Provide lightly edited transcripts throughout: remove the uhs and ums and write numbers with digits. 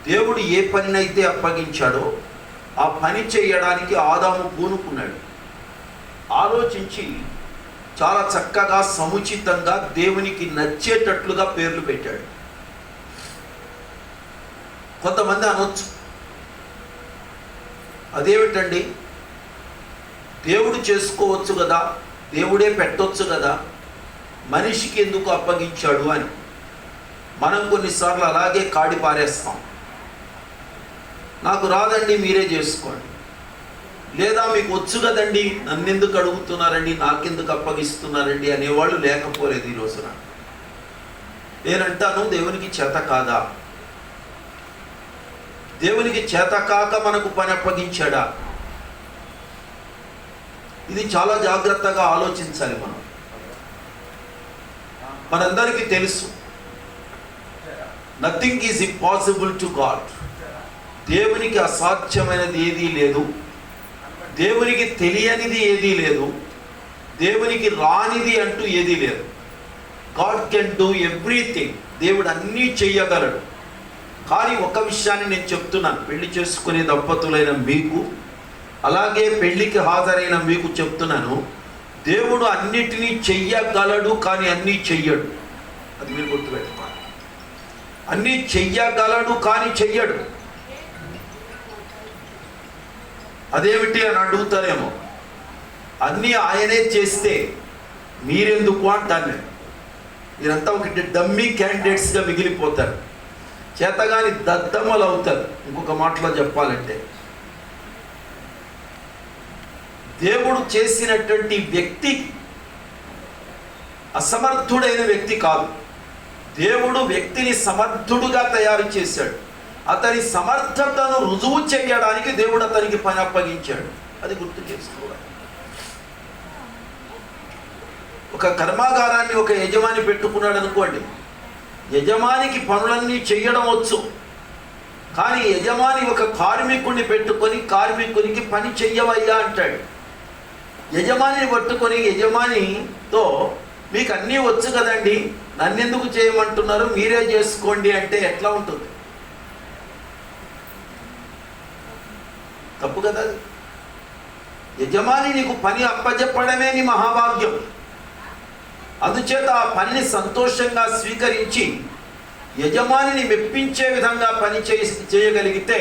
దేవుడు ఏ పనినైతే అప్పగించాడో ఆ పని చేయడానికి ఆదాము పూనుకున్నాడు. ఆలోచించి చాలా చక్కగా సముచితంగా దేవునికి నచ్చేటట్లుగా పేర్లు పెట్టాడు. కొంతమంది అనొచ్చు, అదేమిటండి, దేవుడు చేసుకోవచ్చు కదా, దేవుడే పెట్టొచ్చు కదా, మనిషికి ఎందుకు అప్పగించాడు అని. మనం కొన్నిసార్లు అలాగే కాడి పారేస్తాం. నాకు రాదండి, మీరే చేసుకోండి, లేదా మీకు వచ్చు కదండి, నన్నెందుకు అడుగుతున్నారండి, నాకెందుకు అప్పగిస్తున్నారండి అనేవాళ్ళు లేకపోలేదు ఈ రోజున. నేనంటాను, దేవునికి చేత కాదా? దేవునికి చేత కాక మనకు పని అప్పగించాడా? ఇది చాలా జాగ్రత్తగా ఆలోచించాలి. మనందరికీ తెలుసు, nothing is impossible to God. దేవునికి అసాధ్యమైనది ఏదీ లేదు, దేవునికి తెలియనిది ఏదీ లేదు, దేవునికి రానిది అంటూ ఏదీ లేదు. God can do everything. దేవుడు అన్నీ చెయ్యగలడు. కానీ ఒక విషయాన్ని నేను చెప్తున్నాను, పెళ్లి చేసుకునే దంపతులైన మీకు, అలాగే పెళ్లికి హాజరైన మీకు చెప్తున్నాను, దేవుడు అన్నిటినీ చెయ్యగలడు, కానీ అన్నీ చెయ్యడు. అది మీరు గుర్తుపెట్టుకోవాలి. అన్నీ చెయ్యగలడు, కానీ చెయ్యడు. అదేమిటి అని అడుగుతారేమో. అన్నీ ఆయనే చేస్తే మీరెందుకు అంటాను నేను. మీరంతా ఒకటి డమ్మీ క్యాండిడేట్స్గా మిగిలిపోతారు, చేతగాని దద్దమ్మలు అవుతారు. ఇంకొక మాటలో చెప్పాలంటే, దేవుడు చేసినటువంటి వ్యక్తి అసమర్థుడైన వ్యక్తి కాదు. దేవుడు వ్యక్తిని సమర్థుడుగా తయారు చేశాడు. అతని సమర్థతను రుజువు చేయడానికి దేవుడు అతనికి పని అప్పగించాడు. అది గుర్తు చేసుకోవాలి. ఒక కర్మాగారాన్ని ఒక యజమాని పెట్టుకున్నాడు అనుకోండి. యజమానికి పనులన్నీ చేయడం వచ్చు, కానీ యజమాని ఒక కార్మికుడిని పెట్టుకొని కార్మికునికి పని చెయ్యవయ్యా అంటాడు. యజమానిని పట్టుకొని యజమానితో, మీకు అన్నీ వచ్చు కదండి, నన్నెందుకు చేయమంటున్నారు, మీరే చేసుకోండి అంటే ఎట్లా ఉంటుంది? తప్పు కదా. యజమాని నీకు పని అప్పచెప్పడమే నీ మహాభాగ్యం. అందుచేత ఆ పనిని సంతోషంగా స్వీకరించి యజమానిని మెప్పించే విధంగా పని చేయగలిగితే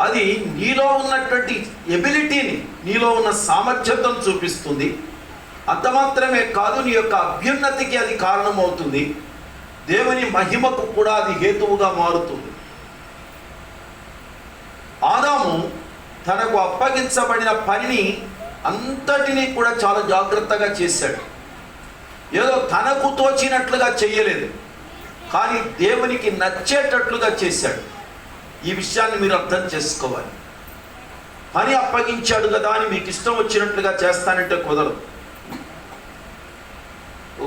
అది నీలో ఉన్నటువంటి ఎబిలిటీని, నీలో ఉన్న సామర్థ్యతను చూపిస్తుంది. అంత మాత్రమే కాదు, నీ యొక్క అభ్యున్నతికి అది కారణమవుతుంది. దేవుని మహిమకు కూడా అది హేతువుగా మారుతుంది. ఆదాము తనకు అప్పగించబడిన పనిని అంతటినీ కూడా చాలా జాగ్రత్తగా చేశాడు. ఏదో తనకు తోచినట్లుగా చేయలేదు, కానీ దేవునికి నచ్చేటట్లుగా చేశాడు. ఈ విషయాన్ని మీరు అర్థం చేసుకోవాలి. పని అప్పగించాడు కదా అని మీకు ఇష్టం వచ్చినట్లుగా చేస్తానంటే కుదరదు.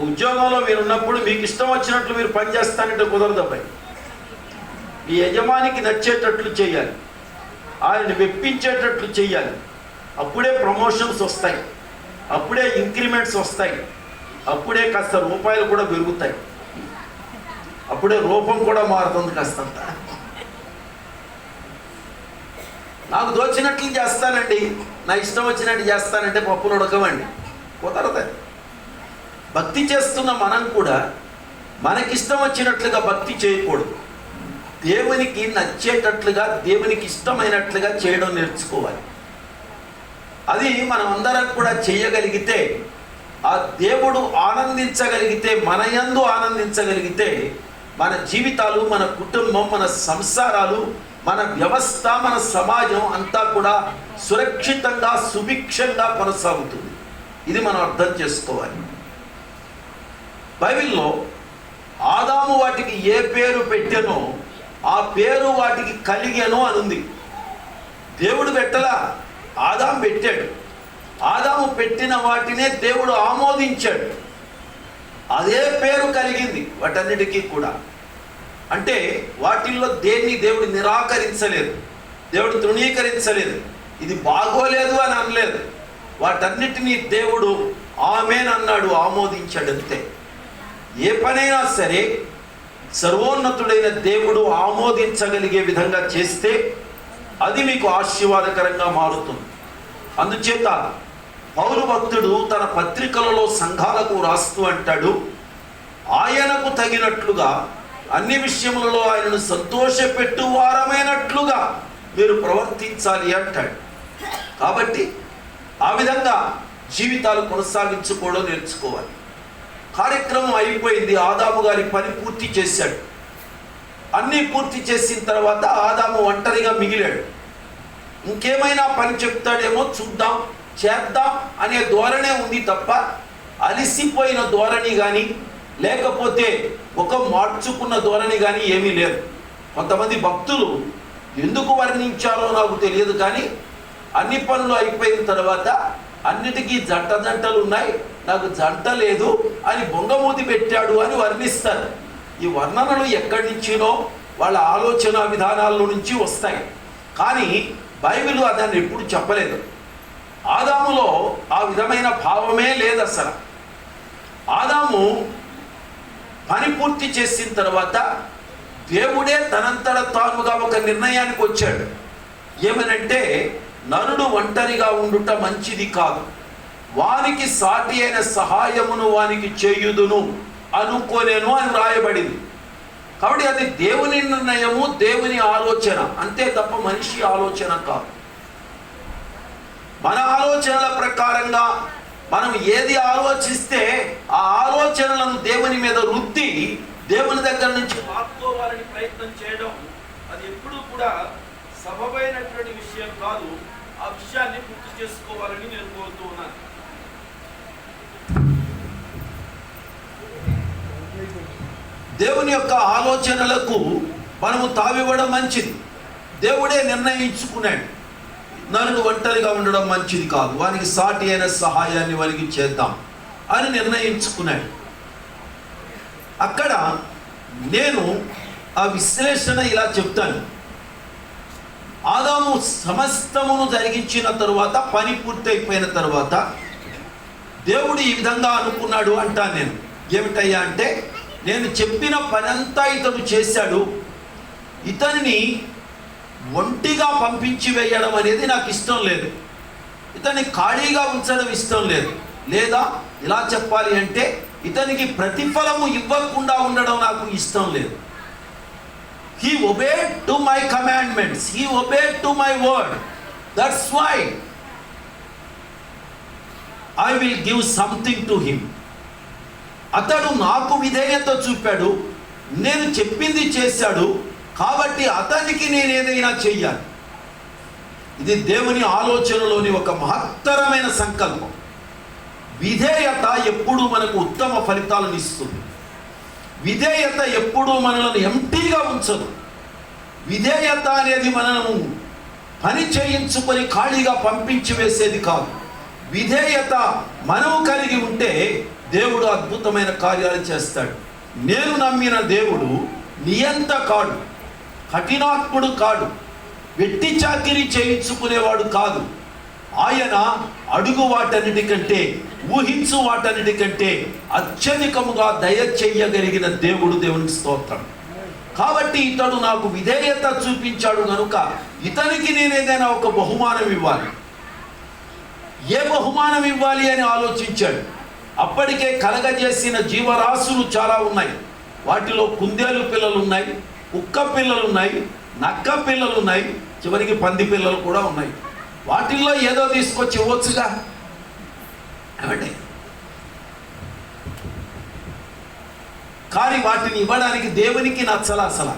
ఉద్యోగంలో మీరు ఉన్నప్పుడు మీకు ఇష్టం వచ్చినట్లు మీరు పని చేస్తానంటే కుదరదు. అబ్బాయి, మీ యజమానికి నచ్చేటట్లు చేయాలి, ఆయన్ని మెప్పించేటట్లు చేయాలి. అప్పుడే ప్రమోషన్స్ వస్తాయి, అప్పుడే ఇంక్రిమెంట్స్ వస్తాయి, అప్పుడే కాస్త రూపాయలు కూడా పెరుగుతాయి, అప్పుడే రూపం కూడా మారుతుంది కాస్తంత. నాకు దోచినట్లు చేస్తానండి, నా ఇష్టం వచ్చినట్టు చేస్తానంటే పప్పులు ఉడకమండి, కుదరదు. భక్తి చేస్తున్న మనం కూడా మనకిష్టం వచ్చినట్లుగా భక్తి చేయకూడదు. దేవునికి నచ్చేటట్లుగా, దేవునికి ఇష్టమైనట్లుగా చేయడం నేర్చుకోవాలి. అది మనం అందరం కూడా చేయగలిగితే, ఆ దేవుడు ఆనందించగలిగితే, మన యందు ఆనందించగలిగితే, మన జీవితాలు, మన కుటుంబం, మన సంసారాలు, మన వ్యవస్థ, మన సమాజం అంతా కూడా సురక్షితంగా, సుభిక్షంగా కొనసాగుతుంది. ఇది మనం అర్థం చేసుకోవాలి. బైబిల్లో ఆదాము వాటికి ఏ పేరు పెట్టెనో ఆ పేరు వాటికి కలిగెను అనుంది. దేవుడు పెట్టలా, ఆదాము పెట్టాడు. ఆదాము పెట్టిన వాటినే దేవుడు ఆమోదించాడు. అదే పేరు కలిగింది వాటన్నిటికీ కూడా. అంటే వాటిల్లో దేన్ని దేవుడు నిరాకరించలేదు, దేవుడు తృణీకరించలేదు, ఇది బాగోలేదు అని అనలేదు. వాటన్నిటినీ దేవుడు ఆమేన్ అన్నాడు, ఆమోదించాడు. అంతే. ఏ పనైనా సరే సర్వోన్నతుడైన దేవుడు ఆమోదించగలిగే విధంగా చేస్తే అది మీకు ఆశీర్వాదకరంగా మారుతుంది. అందుచేత పౌలు భక్తుడు తన పత్రికలలో సంఘాలకు రాస్తూ అంటాడు, ఆయనకు తగినట్లుగా అన్ని విషయములలో ఆయనను సంతోషపెట్టు వారమైనట్లుగా మీరు ప్రవర్తించాలి అంటాడు. కాబట్టి ఆ విధంగా జీవితాలు కొనసాగించుకోవడం నేర్చుకోవాలి. కార్యక్రమం అయిపోయింది. ఆదాము గారి పని పూర్తి చేశాడు. అన్నీ పూర్తి చేసిన తర్వాత ఆదాము ఒంటరిగా మిగిలాడు. ఇంకేమైనా పని చెప్తాడేమో చూద్దాం, చేద్దాం అనే ధోరణే ఉంది తప్ప అలిసిపోయిన ధోరణి కానీ లేకపోతే ముఖం మార్చుకున్న ధోరణి కానీ ఏమీ లేదు. కొంతమంది భక్తులు ఎందుకు వర్ణించారో నాకు తెలియదు, కానీ అన్ని పనులు అయిపోయిన తర్వాత అన్నిటికీ జంటలు ఉన్నాయి, నాకు జంట లేదు అని బొంగమూతి పెట్టాడు అని వర్ణిస్తారు. ఈ వర్ణనలు ఎక్కడి నుంచినో వాళ్ళ ఆలోచన విధానాల నుంచి వస్తాయి, కానీ బైబిల్ దాన్ని ఎప్పుడు చెప్పలేదు. ఆదాములో ఆ విధమైన భావమే లేదు అసలు. ఆదాము పని పూర్తి చేసిన తర్వాత దేవుడే తనంతట తానుగా ఒక నిర్ణయానికి వచ్చాడు. ఏమనంటే, నరుడు ఒంటరిగా ఉండుట మంచిది కాదు, వానికి సాటి అయిన సహాయమును వానికి చేయుదును అనుకోలేను అని రాయబడింది. కాబట్టి అది దేవుని నిర్ణయము, దేవుని ఆలోచన, అంతే తప్ప మనిషి ఆలోచన కాదు. మన ఆలోచనల ప్రకారంగా మనం ఏది ఆలోచిస్తే ఆ ఆలోచనలను దేవుని మీద రుద్ది దేవుని దగ్గర నుంచి మార్చుకోవాలని ప్రయత్నం చేయడం అది ఎప్పుడూ కూడా సబబైనటువంటి విషయం కాదు. ఆ విషయాన్ని పూర్తి చేసుకోవాలని నేను కోరుతూ ఉన్నాను. దేవుని యొక్క ఆలోచనలకు మనము తావివ్వడం మంచిది. దేవుడే నిర్ణయించుకున్నాడు, నరుడు ఒంటరిగా ఉండడం మంచిది కాదు, వానికి సాటి అయిన సహాయాన్ని వానికి చేద్దాం అని నిర్ణయించుకున్నాడు. అక్కడ నేను ఆ విశ్లేషణ ఇలా చెప్తాను. ఆదాము సమస్తమును జరిగించిన తరువాత, పని పూర్తయిపోయిన తరువాత దేవుడు ఈ విధంగా అనుకున్నాడు అంటాను నేను. ఏమిటయ్యా అంటే, నేను చెప్పిన పనంతా ఇతడు చేశాడు, ఇతనిని ఒంటిగా పంపించి వేయడం అనేది నాకు ఇష్టం లేదు, ఇతన్ని ఖాళీగా ఉంచడం ఇష్టం లేదు, లేదా ఇలా చెప్పాలి అంటే ఇతనికి ప్రతిఫలము ఇవ్వకుండా ఉండడం నాకు ఇష్టం లేదు. He obeyed to my commandments, he obeyed to my word, that's why I will give something to him. అతడు నాకు విధేయత చూపాడు, నేను చెప్పింది చేశాడు, కాబట్టి అతనికి నేను ఏదైనా చెయ్యాలి. ఇది దేవుని ఆలోచనలోని ఒక మహత్తరమైన సంకల్పం. విధేయత ఎప్పుడూ మనకు ఉత్తమ ఫలితాలను ఇస్తుంది. విధేయత ఎప్పుడూ మనలను ఎంటీగా ఉంచదు. విధేయత అనేది మనము పని చేయించుకొని ఖాళీగా పంపించి వేసేది కాదు. విధేయత మనము కలిగి ఉంటే దేవుడు అద్భుతమైన కార్యాలు చేస్తాడు. నేను నమ్మిన దేవుడు నియంత కాడు, కఠినాత్ముడు కాడు, వెట్టి చాకిరీ చేయించుకునేవాడు కాదు. ఆయన అడుగు వాటన్నిటికంటే, ఊహించు వాటన్నిటికంటే అత్యధికముగా దయ చెయ్యగలిగిన దేవుడు. దేవునికి స్తోత్రం. కాబట్టి ఇతడు నాకు విధేయత చూపించాడు కనుక ఇతనికి నేను ఏదైనా ఒక బహుమానం ఇవ్వాలి. ఏ బహుమానం ఇవ్వాలి అని ఆలోచించాడు. అప్పటికే కలగజేసిన జీవరాశులు చాలా ఉన్నాయి. వాటిలో కుందేలు పిల్లలు ఉన్నాయి, కుక్క పిల్లలు ఉన్నాయి, నక్క పిల్లలు ఉన్నాయి, చివరికి పంది పిల్లలు కూడా ఉన్నాయి. వాటిల్లో ఏదో తీసుకొచ్చి ఇవ్వచ్చుగా. ఏమంటే, కానీ వాటిని ఇవ్వడానికి దేవునికి నచ్చలా. అసలు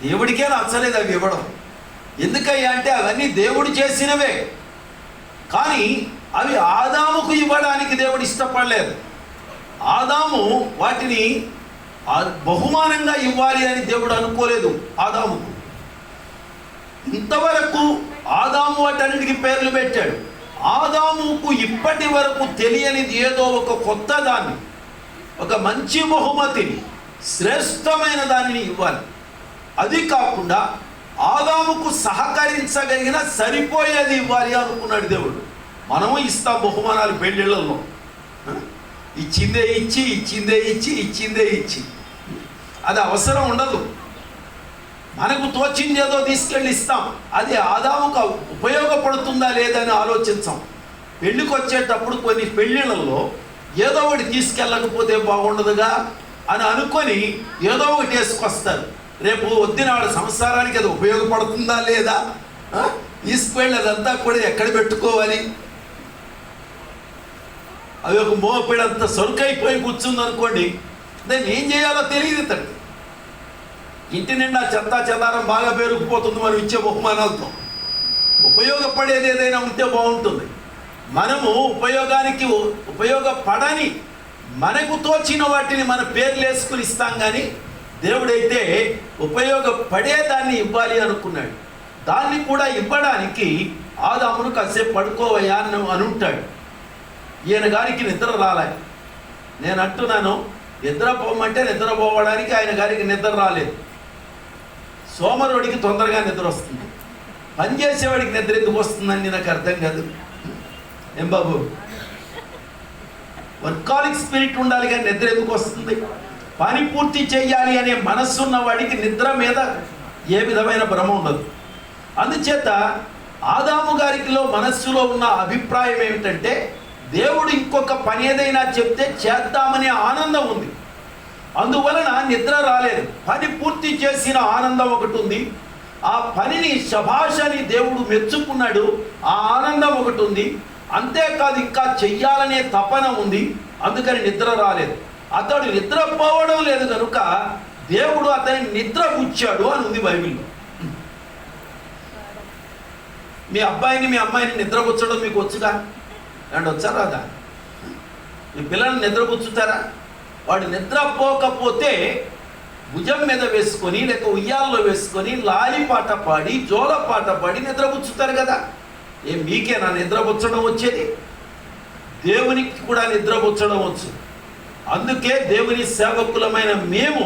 దేవుడికే నచ్చలేదు అవి ఇవ్వడం. ఎందుకయ్యా అంటే అవన్నీ దేవుడు చేసినవే, కానీ అవి ఆదాముకు ఇవ్వడానికి దేవుడు ఇష్టపడలేదు. ఆదాము వాటిని బహుమానంగా ఇవ్వాలి అని దేవుడు అనుకోలేదు ఆదాముకు. ఇంతవరకు ఆదాము వాటన్నిటికి పేర్లు పెట్టాడు. ఆదాముకు ఇప్పటి వరకు తెలియనిది ఏదో ఒక కొత్త దాన్ని, ఒక మంచి బహుమతిని, శ్రేష్టమైన దానిని ఇవ్వాలి. అది కాకుండా ఆదాముకు సహకరించగలిగిన సరిపోయేది ఇవ్వాలి అనుకున్నాడు దేవుడు. మనము ఇస్తాం బహుమానాలు పెళ్ళిళ్ళల్లో, ఇచ్చిందే ఇచ్చి, ఇచ్చిందే ఇచ్చి, ఇచ్చిందే ఇచ్చి. అది అవసరం ఉండదు. మనకు తోచింది ఏదో తీసుకెళ్ళి ఇస్తాం, అది ఆదాముకు ఉపయోగపడుతుందా లేదని ఆలోచించాం. పెళ్ళికి వచ్చేటప్పుడు కొన్ని పెళ్ళిళ్ళల్లో ఏదో ఒకటి తీసుకెళ్ళకపోతే బాగుండదుగా అని అనుకొని ఏదో ఒకటి వేసుకొస్తారు. రేపు వద్దినాడు సంసారానికి అది ఉపయోగపడుతుందా లేదా, తీసుకువెళ్ళి అదంతా కూడా ఎక్కడ పెట్టుకోవాలి, అవి ఒక మోపిడంత సరుకైపోయి కూర్చుంది అనుకోండి, దాన్ని ఏం చేయాలో తెలియదు. తండ్రి ఇంటి నిండా చెత్తా చెదారం బాగా పేరుకుపోతుంది మనం ఇచ్చే బహుమానాలతో. ఉపయోగపడేది ఏదైనా ఉంటే బాగుంటుంది. మనము ఉపయోగపడని మనకు తోచిన వాటిని మన పేర్లు వేసుకుని ఇస్తాం, కానీ దేవుడైతే ఉపయోగపడేదాన్ని ఇవ్వాలి అనుకున్నాడు. దాన్ని కూడా ఇవ్వడానికి ఆదామును కాసేపు పడుకోవయ్యా అని ఉంటాడు. ఈయన గారికి నిద్ర రాలే. నేను అంటున్నాను, నిద్రపోమంటే నిద్రపోవడానికి ఆయన గారికి నిద్ర రాలేదు. సోమరుడికి తొందరగా నిద్ర వస్తుంది, పనిచేసేవాడికి నిద్ర ఎందుకు వస్తుందని నాకు అర్థం కాదు. ఏం బాబు, వర్కాలిక్ స్పిరిట్ ఉండాలి కానీ నిద్ర ఎందుకు వస్తుంది? పని పూర్తి చేయాలి అనే మనస్సు ఉన్న వాడికి నిద్ర మీద ఏ విధమైన భ్రమ ఉండదు. అందుచేత ఆదాము గారికిలో మనస్సులో ఉన్న అభిప్రాయం ఏమిటంటే, దేవుడు ఇంకొక పని ఏదైనా చెప్తే చేద్దామనే ఆనందం ఉంది. అందువలన నిద్ర రాలేదు. పని పూర్తి చేసిన ఆనందం ఒకటి ఉంది, ఆ పనిని శభాషని దేవుడు మెచ్చుకున్నాడు, ఆ ఆనందం ఒకటి ఉంది. అంతేకాదు ఇంకా చెయ్యాలనే తపన ఉంది, అందుకని నిద్ర రాలేదు. అతడు నిద్రపోవడం లేదు కనుక దేవుడు అతని నిద్ర పుచ్చాడు అని ఉంది బైబిల్లో. మీ అబ్బాయిని మీ అమ్మాయిని నిద్రపుచ్చడం మీకు వచ్చుగా? అండ్ వచ్చారా రాదా? మీ పిల్లల్ని నిద్రపుచ్చుతారా? వాడు నిద్రపోకపోతే భుజం మీద వేసుకొని లేక ఉయ్యాల్లో వేసుకొని లాలి పాట పాడి జోల పాట పాడి నిద్రపుచ్చుతారు కదా. మీకేనా నిద్రపుచ్చడం వచ్చేది? దేవునికి కూడా నిద్రపుచ్చడం వచ్చు. అందుకే దేవుని సేవకులమైన మేము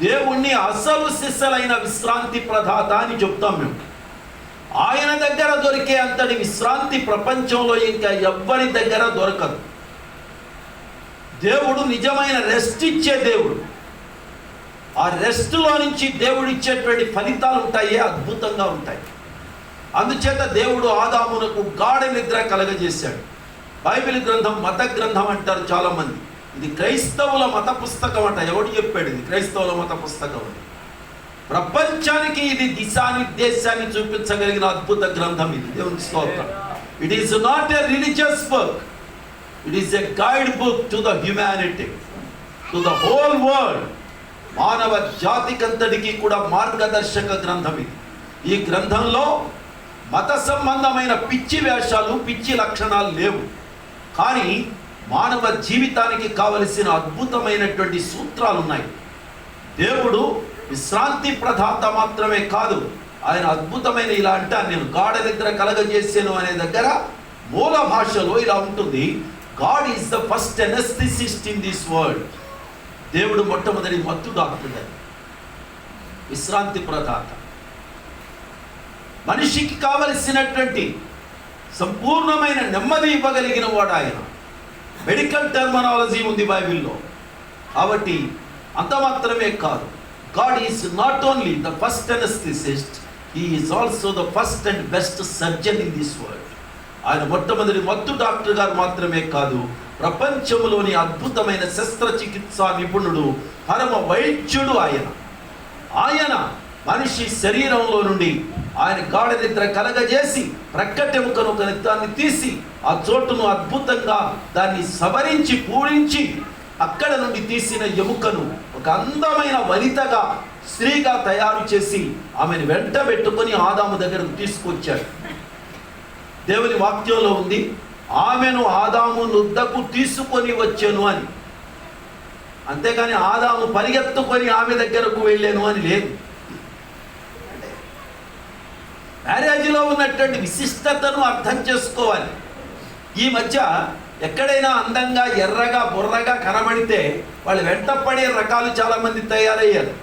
దేవుణ్ణి అసలు సిస్సలైన విశ్రాంతి ప్రదాత అని చెప్తాం. మేము ఆయన దగ్గర దొరికే అంతటి విశ్రాంతి ప్రపంచంలో ఇంకా ఎవ్వరి దగ్గర దొరకదు. దేవుడు నిజమైన రెస్ట్ ఇచ్చే దేవుడు. ఆ రెస్ట్లో నుంచి దేవుడు ఇచ్చేటువంటి ఫలితాలు ఉంటాయి, అద్భుతంగా ఉంటాయి. అందుచేత దేవుడు ఆదామునకు గాఢ నిద్ర కలగజేశాడు. బైబిల్ గ్రంథం మత గ్రంథం అంటారు చాలామంది. ఇది క్రైస్తవుల మత పుస్తకం అంట. ఎవడు చెప్పాడు ఇది క్రైస్తవుల మత పుస్తకం అని? ప్రపంచానికి ఇది దిశానిర్దేశాన్ని చూపించగలిగిన అద్భుత గ్రంథం ఇది. దేవుని స్తోత్రం. It is not a religious book, it is a guide book to the humanity, to the whole world. మానవ జాతికంతటికి కూడా మార్గదర్శక గ్రంథం ఇది. ఈ గ్రంథంలో మత సంబంధమైన పిచ్చి వేషాలు, పిచ్చి లక్షణాలు లేవు. కానీ మానవ జీవితానికి కావలసిన అద్భుతమైనటువంటి సూత్రాలు ఉన్నాయి. దేవుడు విశ్రాంతి ప్రదాత మాత్రమే కాదు, ఆయన అద్భుతమైన, ఇలా అంటాను నేను, గాఢ నిద్ర కలగజేసాను అనే దగ్గర మూల భాషలో ఇలా ఉంటుంది, God is the first anaesthetist in this world. దేవుడు మొట్టమొదటి మత్తు డాక్టర్, విశ్రాంతి ప్రదాత. మనిషికి కావలసినటువంటి సంపూర్ణమైన నెమ్మది ఇవ్వగలిగిన వాడు ఆయన. మెడికల్ టర్మినాలజీ ఉంది బైబిల్లో. కాబట్టి అంత మాత్రమే కాదు, God is not only the first anaesthetist, he is also the first and best surgeon in this world. ఆయన మొట్టమొదటి మత్తు డాక్టర్ గారు మాత్రమే కాదు, ప్రపంచంలోని అద్భుతమైన శస్త్రచికిత్సా నిపుణుడు, పరమ వైద్యుడు ఆయన. ఆయన మనిషి శరీరంలో నుండి ఆయన గాఢ నిద్ర కలగజేసి ప్రక్కటెముకను ఒక దాన్ని తీసి ఆ చోటును అద్భుతంగా దాన్ని సవరించి పూరించి అక్కడ నుండి తీసిన ఎముకను ఒక అందమైన వనితగా, స్త్రీగా తయారు చేసి ఆమెను వెంట పెట్టుకొని ఆదాము దగ్గరకు తీసుకొచ్చాడు. దేవుని వాక్యంలో ఉంది, ఆమెను ఆదాము నుద్దకు తీసుకొని వచ్చాను అని. అంతేగాని ఆదాము పరిగెత్తుకొని ఆమె దగ్గరకు వెళ్ళాను అని లేదు. మ్యారేజ్లో ఉన్నటువంటి విశిష్టతను అర్థం చేసుకోవాలి. ఈ మధ్య ఎక్కడైనా అందంగా ఎర్రగా బుర్రగా కనబడితే వాళ్ళు వెంటపడే రకాలు చాలామంది తయారయ్యారు.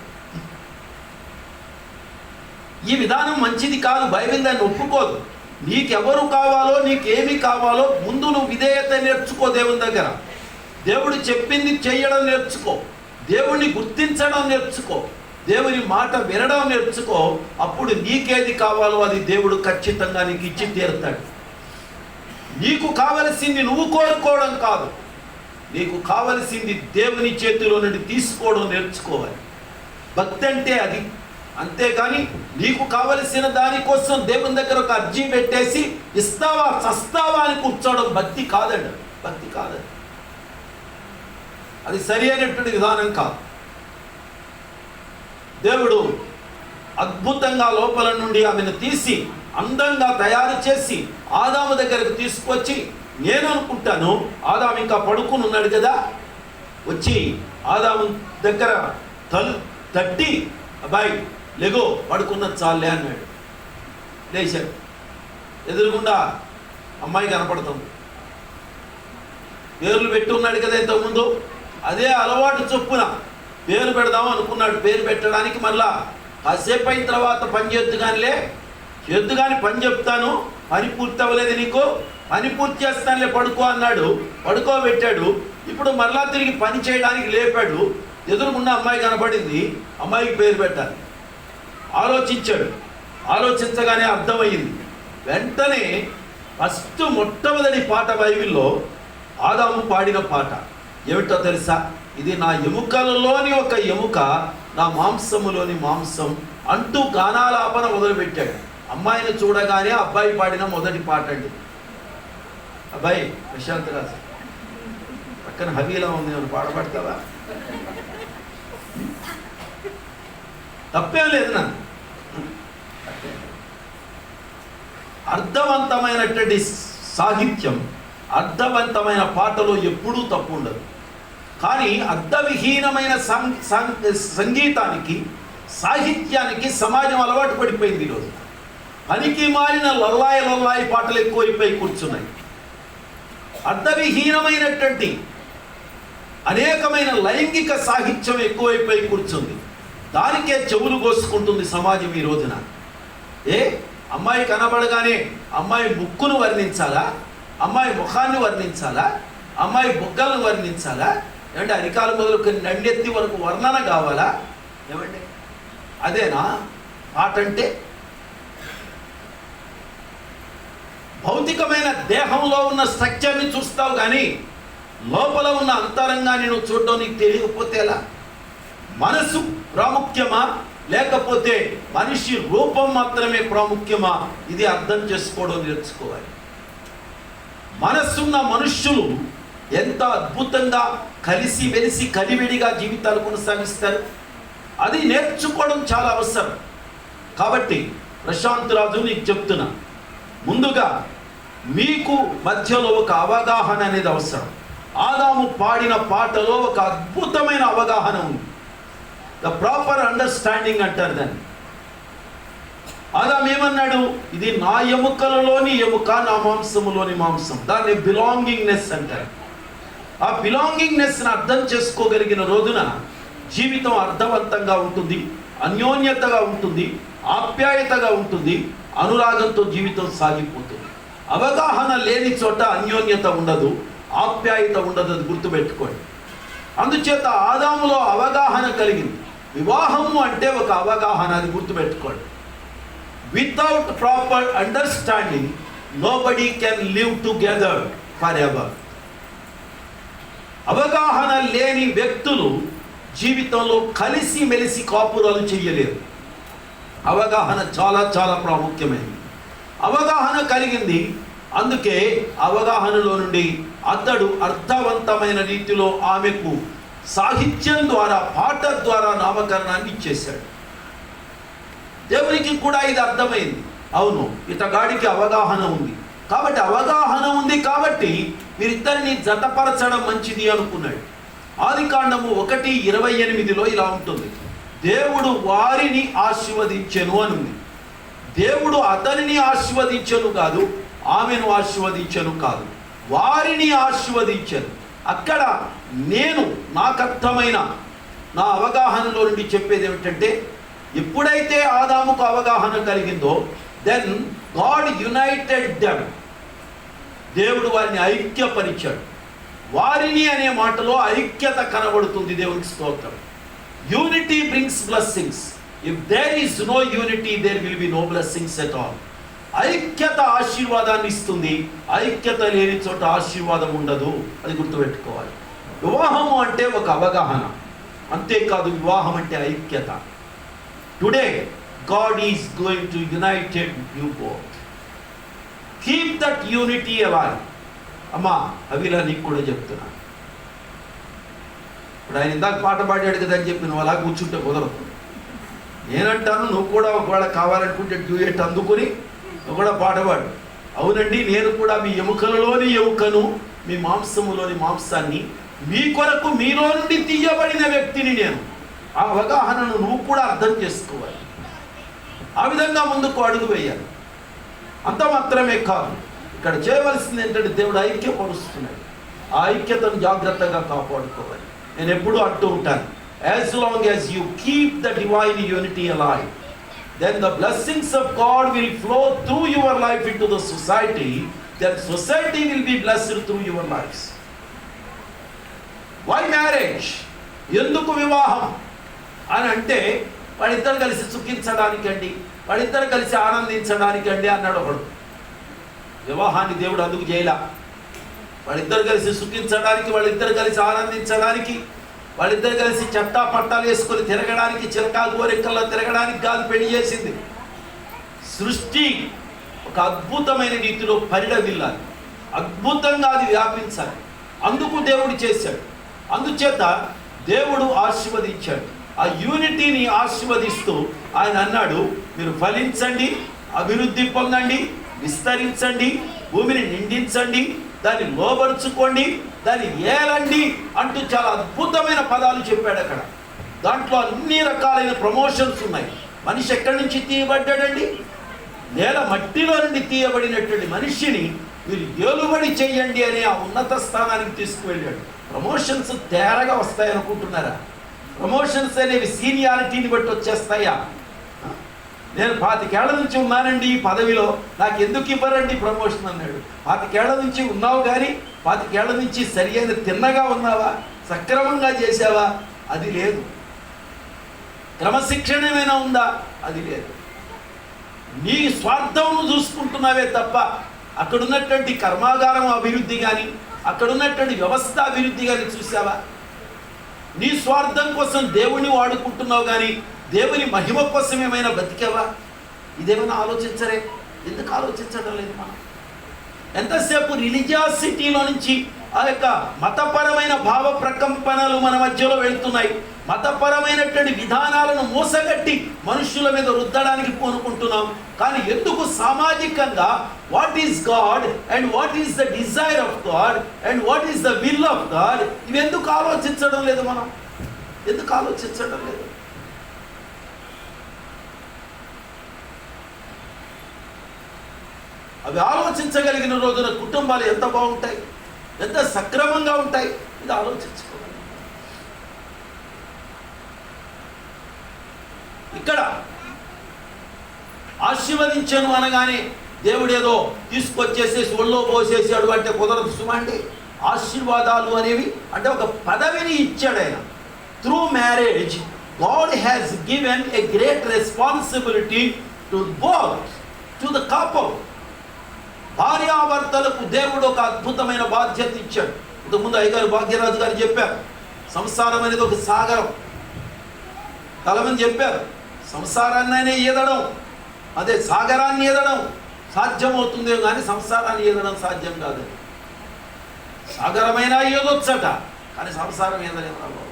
ఈ విధానం మంచిది కాదు. బైబిల్ దాన్ని ఒప్పుకోదు. నీకెవరు కావాలో, నీకేమి కావాలో ముందు నువ్వు విధేయత నేర్చుకో. దేవుని దగ్గర దేవుడు చెప్పింది చెయ్యడం నేర్చుకో. దేవుణ్ణి గుర్తించడం నేర్చుకో, దేవుని మాట వినడం నేర్చుకో. అప్పుడు నీకేది కావాలో అది దేవుడు ఖచ్చితంగా నీకు ఇచ్చి తీరుతాడు. నీకు కావలసింది నువ్వు కోరుకోవడం కాదు, నీకు కావలసింది దేవుని చేతిలో నుండి తీసుకోవడం నేర్చుకోవాలి. భక్తి అంటే అది. అంతేగాని నీకు కావలసిన దానికోసం దేవుని దగ్గర ఒక అర్జీ పెట్టేసి ఇస్తావా చస్తావా అని కూర్చోవడం భక్తి కాదండి, భక్తి కాదండి. అది సరి అయినటువంటి విధానం కాదు. దేవుడు అద్భుతంగా లోపల నుండి ఆమెను తీసి అందంగా తయారు చేసి ఆదాము దగ్గరకు తీసుకొచ్చి, నేను అనుకుంటాను ఆదాము ఇంకా పడుకుని ఉన్నాడు కదా, వచ్చి ఆదాము దగ్గర తట్టి అబ్బాయి లెగో పడుకున్నది చాలే అన్నాడు. లేచాడు. ఎదురుగుండా అమ్మాయి కనపడుతుంది. పేర్లు పెట్టి ఉన్నాడు కదా ఇంతకుముందు, అదే అలవాటు చొప్పున పేరు పెడదాం అనుకున్నాడు. పేరు పెట్టడానికి మళ్ళా కాసేపు అయిన తర్వాత పని చేద్దు కానిలే, చేద్దు కానీ పని చెప్తాను, పని పూర్తి అవ్వలేదు నీకు, పని పూర్తి చేస్తానులే పడుకో అన్నాడు. పడుకోబెట్టాడు. ఇప్పుడు మళ్ళా తిరిగి పని చేయడానికి లేపాడు. ఎదురుకున్న అమ్మాయి కనపడింది, అమ్మాయికి పేరు పెట్టాలి. ఆలోచించాడు. ఆలోచించగానే అర్థమయ్యింది. వెంటనే మొట్టమొదటి పాట బైబిల్లో ఆదాము పాడిన పాట ఏమిటో తెలుసా? ఇది నా ఎముకలలోని ఒక ఎముక, నా మాంసములోని మాంసం అంటూ గానాలాపన మొదలుపెట్టాడు. అమ్మాయిని చూడగానే అబ్బాయి పాడిన మొదటి పాట అండి. అబ్బాయి ప్రశాంత్ రాజు పక్కన హవీలా ఉంది, అని పాడబడతావా? తప్పేం లేదు నన్ను. అర్థవంతమైనటువంటి సాహిత్యం, అర్థవంతమైన పాటలో ఎప్పుడూ తప్పు ఉండదు. కానీ అర్థవిహీనమైన సంగీతానికి, సాహిత్యానికి సమాజం అలవాటు పడిపోయింది. ఈరోజు పనికి మారిన లొల్లాయి పాటలు ఎక్కువైపోయి కూర్చున్నాయి. అర్థవిహీనమైనటువంటి అనేకమైన లైంగిక సాహిత్యం ఎక్కువైపోయి కూర్చుంది. దానికే చెవులు కోసుకుంటుంది సమాజం ఈ రోజున. అమ్మాయి కనబడగానే అమ్మాయి ముక్కును వర్ణించాలా, అమ్మాయి ముఖాన్ని వర్ణించాలా, అమ్మాయి బుగ్గలను వర్ణించాలా, ఏమంటే అరికాలు మొదలుకొని నండెత్తి వరకు వర్ణన కావాలా? ఏమండి అదేనా పాట అంటే? భౌతికమైన దేహంలో ఉన్న స్ట్రక్చర్ని చూస్తావు కానీ లోపల ఉన్న అంతరంగాన్ని నువ్వు చూడడం నీకు తెలియకపోతే ఎలా? మనసు ప్రాముఖ్యమా లేకపోతే మనిషి రూపం మాత్రమే ప్రాముఖ్యమా? ఇది అర్థం చేసుకోవడం నేర్చుకోవాలి. మనస్సున్న మనుష్యులు ఎంత అద్భుతంగా కలిసి వెలిసి కలివిడిగా జీవితాలు కొనసాగిస్తారు. అది నేర్చుకోవడం చాలా అవసరం. కాబట్టి ప్రశాంత్ రాజు నీకు చెప్తున్నా, ముందుగా మీకు మధ్యలో ఒక అవగాహన అనేది అవసరం. ఆదాము పాడిన పాటలో ఒక అద్భుతమైన అవగాహన ఉంది. ద ప్రాపర్ అండర్స్టాండింగ్ అంటారు దాన్ని. ఆదాము ఏమన్నాడు? ఇది నా ఎముకలలోని ఎముక, నా మాంసములోని మాంసం. దాన్ని బిలాంగింగ్నెస్ అంటారు. ఆ బిలాంగింగ్నెస్ని అర్థం చేసుకోగలిగిన రోజున జీవితం అర్థవంతంగా ఉంటుంది, అన్యోన్యతగా ఉంటుంది, ఆప్యాయతగా ఉంటుంది, అనురాగంతో జీవితం సాగిపోతుంది. అవగాహన లేని చోట అన్యోన్యత ఉండదు, ఆప్యాయత ఉండదు. అది గుర్తుపెట్టుకోండి. అందుచేత ఆదాములో అవగాహన కలిగింది. వివాహము అంటే ఒక అవగాహన, అది గుర్తుపెట్టుకోండి. Without proper understanding nobody can live together for ever. అవగాహన లేని వ్యక్తులు జీవితంలో కలిసి మెలిసి కాపురాలు చేయలేరు. అవగాహన చాలా చాలా ప్రాముఖ్యమైనది. అవగాహన కలిగింది. అందుకే అవగాహనలో నుండి అతడు అర్థవంతమైన రీతిలో ఆమెకు సాహిత్యం ద్వారా, పాట ద్వారా నామకరణాన్ని ఇచ్చేశాడు. దేవునికి కూడా ఇది అర్థమైంది. అవును, ఇతగాడికి అవగాహన ఉంది కాబట్టి, అవగాహన ఉంది కాబట్టి వీరిద్దరిని జతపరచడం మంచిది అనుకున్నాడు. ఆదికాండము 1:28 ఇలా ఉంటుంది. దేవుడు వారిని ఆశీర్వదించెను అని ఉంది. దేవుడు అతనిని ఆశీర్వదించెను కాదు, ఆమెను ఆశీర్వదించెను కాదు, వారిని ఆశీర్వదించెను. అక్కడ నేను నాకు అర్థమైన నా అవగాహనలో నుండి చెప్పేది ఏమిటంటే, ఎప్పుడైతే ఆదాముకు అవగాహన కలిగిందో దెన్ గాడ్ యునైటెడ్ దెమ్. దేవుడు వారిని ఐక్యపరిచాడు. వారిని అనే మాటలో ఐక్యత కనబడుతుంది. దేవునికి స్తోత్రం. Unity brings blessings. If there is no unity there will be no blessings at all. ఐక్యత ఆశీర్వాదాన్ని ఇస్తుంది. ఐక్యత లేని చోట ఆశీర్వాదం ఉండదు. అది గుర్తుపెట్టుకోవాలి. వివాహము అంటే ఒక అవగాహన, అంతేకాదు వివాహం అంటే ఐక్యత. Today God is going to unite you both. Keep that unity alive. అమ్మా అవిలా నీకు కూడా చెప్తున్నా. ఇప్పుడు ఆయన ఇందాక పాట పాడాడు కదా అని చెప్పి నువ్వు అలా కూర్చుంటే కుదరదు. నేనంటాను నువ్వు కూడా ఒకవేళ కావాలనుకుంటే డ్యూయట్ అందుకుని నువ్వు కూడా పాట పాడు. అవునండి, నేను కూడా మీ ఎముకలలోని ఎముకను, మీ మాంసములోని మాంసాన్ని, మీ కొరకు మీలో నుండి తీయబడిన వ్యక్తిని నేను. ఆ అవగాహనను నువ్వు కూడా అర్థం చేసుకోవాలి. ఆ విధంగా ముందుకు అడుగు వేయాలి. అంత మాత్రమే కాదు, ఇక్కడ చేయవలసింది ఏంటంటే దేవుడు ఐక్యపరుస్తున్నాడు. ఆ ఐక్యతను జాగ్రత్తగా కాపాడుకోవాలి. నేను ఎప్పుడూ అంటూ ఉంటాను, as long as you keep the divine unity alive, then the blessings of God will flow through your life into the society. That society will be blessed through your lives. Why marriage? ఎందుకు వివాహం అని అంటే వాళ్ళిద్దరు కలిసి సుఖించడానికి అండి, వాళ్ళిద్దరు కలిసి ఆనందించడానికి అండి అన్నాడు ఒకడు. వివాహాన్ని దేవుడు అందుకు చేయలా. వాళ్ళిద్దరు కలిసి సుఖించడానికి, వాళ్ళిద్దరు కలిసి ఆనందించడానికి, వాళ్ళిద్దరు కలిసి చట్టా పట్టాలు వేసుకొని తిరగడానికి, చిలకా గోరెక్కల్లో తిరగడానికి కాదు పెళ్లి చేసింది. సృష్టి ఒక అద్భుతమైన రీతిలో పరిడవిల్లాలి, అద్భుతంగా అది వ్యాపించాలి. అందుకు దేవుడు చేశాడు. అందుచేత దేవుడు ఆశీర్వదించాడు. ఆ యూనిటీని ఆశీర్వదిస్తూ ఆయన అన్నాడు, మీరు ఫలించండి, అభివృద్ధి పొందండి, విస్తరించండి, భూమిని నిండించండి, దాన్ని లోబరుచుకోండి, దాన్ని ఏలండి అంటూ చాలా అద్భుతమైన పదాలు చెప్పాడు అక్కడ. దాంట్లో అన్ని రకాలైన ప్రమోషన్స్ ఉన్నాయి. మనిషి ఎక్కడి నుంచి తీయబడ్డాడండి? నేల మట్టిలో నుండి తీయబడినటువంటి మనిషిని మీరు ఏలుబడి చెయ్యండి అనే ఆ ఉన్నత స్థానానికి తీసుకువెళ్ళాడు. ప్రమోషన్స్ తేరగా వస్తాయనుకుంటున్నారా? ప్రమోషన్స్ అనేవి సీనియారిటీని బట్టి వచ్చేస్తాయా? నేను 25 ఏళ్ల నుంచి ఉన్నానండి ఈ పదవిలో, నాకు ఎందుకు ఇవ్వరండి ప్రమోషన్ అన్నాడు. 25 ఏళ్ల నుంచి ఉన్నావు కానీ 25 ఏళ్ల నుంచి సరి అయిన తిన్నగా ఉన్నావా? సక్రమంగా చేసావా? అది లేదు. క్రమశిక్షణ ఏమైనా ఉందా? అది లేదు. నీ స్వార్థం చూసుకుంటున్నావే తప్ప అక్కడ ఉన్నటువంటి కర్మాగారం అభివృద్ధి కానీ, అక్కడ ఉన్నటువంటి వ్యవస్థ అభివృద్ధి కానీ చూసావా? నీ స్వార్థం కోసం దేవుని వాడుకుంటున్నావు కానీ దేవుని మహిమ కోసం ఏమైనా బతికావా? ఇదేమైనా ఆలోచించరే? ఎందుకు ఆలోచించడం లేదు మనం? ఎంతసేపు రిలీజియాసిటీలో నుంచి ఆ యొక్క మతపరమైన భావ ప్రకంపనలు మన మధ్యలో వెళ్తున్నాయి. మతపరమైనటువంటి విధానాలను మోసగట్టి మనుషుల మీద రుద్దడానికి పూనుకుంటున్నాం. కానీ ఎందుకు సామాజికంగా what is God and what is the desire of God and what is the will of God, ఇవి ఎందుకు ఆలోచించడం లేదు మనం? ఎందుకు ఆలోచించడం లేదు? అవి ఆలోచించగలిగిన రోజున కుటుంబాలు ఎంత బాగుంటాయి, ఎంత సక్రమంగా ఉంటాయి. ఇది ఆలోచించుకోవాలి. ఇక్కడ ఆశీర్వదించను అనగానే దేవుడు ఏదో తీసుకొచ్చేసేసి ఒళ్ళో పోసేసాడు అంటే కుదరదు సుమండి. ఆశీర్వాదాలు అనేవి అంటే ఒక పదవిని ఇచ్చాడు ఆయన. Through marriage God has given a great responsibility to both, to the couple. భార్యాభర్తలకు దేవుడు ఒక అద్భుతమైన బాధ్యత ఇచ్చాడు. ఇంతకుముందు అయ్యగారు భాగ్యరాజు గారు చెప్పారు, సంసారం అనేది ఒక సాగరం. చాలామంది చెప్పారు సంసారాన్ని ఈదడం, అదే సాగరాన్ని ఈదడం సాధ్యమవుతుందే కానీ సంసారాన్ని ఈదడం సాధ్యం కాదు. సాగరమైనా ఈదొచ్చట కానీ సంసారం ఈదలేమన్నా బాబు.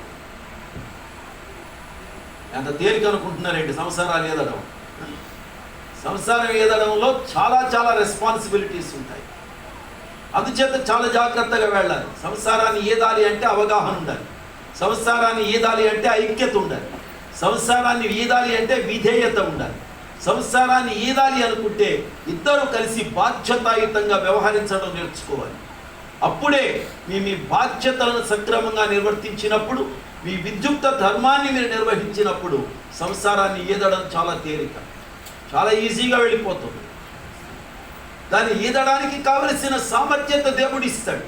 ఎంత తేలిక అనుకుంటున్నారేంటి సంసారాలు ఈదడం? సంసారం ఈదడంలో చాలా చాలా రెస్పాన్సిబిలిటీస్ ఉంటాయి. అందుచేత చాలా జాగ్రత్తగా వెళ్ళాలి. సంసారాన్ని ఈదాలి అంటే అవగాహన ఉండాలి. సంసారాన్ని ఈదాలి అంటే ఐక్యత ఉండాలి. సంసారాన్ని ఈదాలి అంటే విధేయత ఉండాలి. సంసారాన్ని ఈదాలి అనుకుంటే ఇద్దరు కలిసి బాధ్యతాయుతంగా వ్యవహరించడం నేర్చుకోవాలి. అప్పుడే మీ బాధ్యతలను సక్రమంగా నిర్వర్తించినప్పుడు, మీ విద్యుక్త ధర్మాన్ని మీరు నిర్వహించినప్పుడు సంసారాన్ని ఈదడం చాలా తేలిక, చాలా ఈజీగా వెళ్ళిపోతుంది. దాన్ని ఈదడానికి కావలసిన సామర్థ్యత దేవుడు ఇస్తాడు.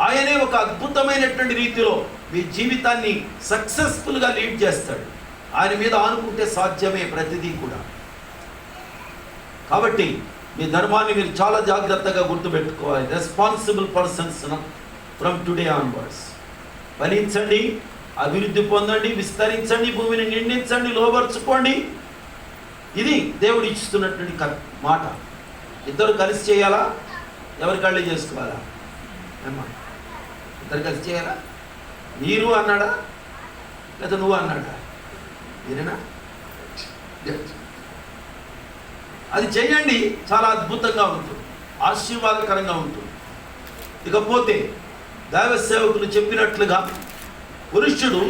ఆయనే ఒక అద్భుతమైనటువంటి రీతిలో మీ జీవితాన్ని సక్సెస్ఫుల్గా లీడ్ చేస్తాడు. ఆయన మీద ఆనుకుంటే సాధ్యమే ప్రతిదీ కూడా. కాబట్టి మీ ధర్మాన్ని మీరు చాలా జాగ్రత్తగా గుర్తుపెట్టుకోవాలి. Responsible persons from today onwards. ఫలించండి, అభివృద్ధి పొందండి, విస్తరించండి, భూమిని నిండించండి, లోబర్చుకోండి. ఇది దేవుడు ఇస్తున్నటువంటి మాట. ఇద్దరు కలిసి చేయాలా? ఎవరి కళ్ళే చేసుకోవాలా? అమ్మా, ఇద్దరు కలిసి చేయాలా? మీరు అన్నాడా లేదా నువ్వు అన్నాడా? మీరేనా? అది చేయండి, చాలా అద్భుతంగా ఉంటుంది, ఆశీర్వాదకరంగా ఉంటుంది. ఇకపోతే దైవ సేవకులు చెప్పినట్లుగా పురుషుడు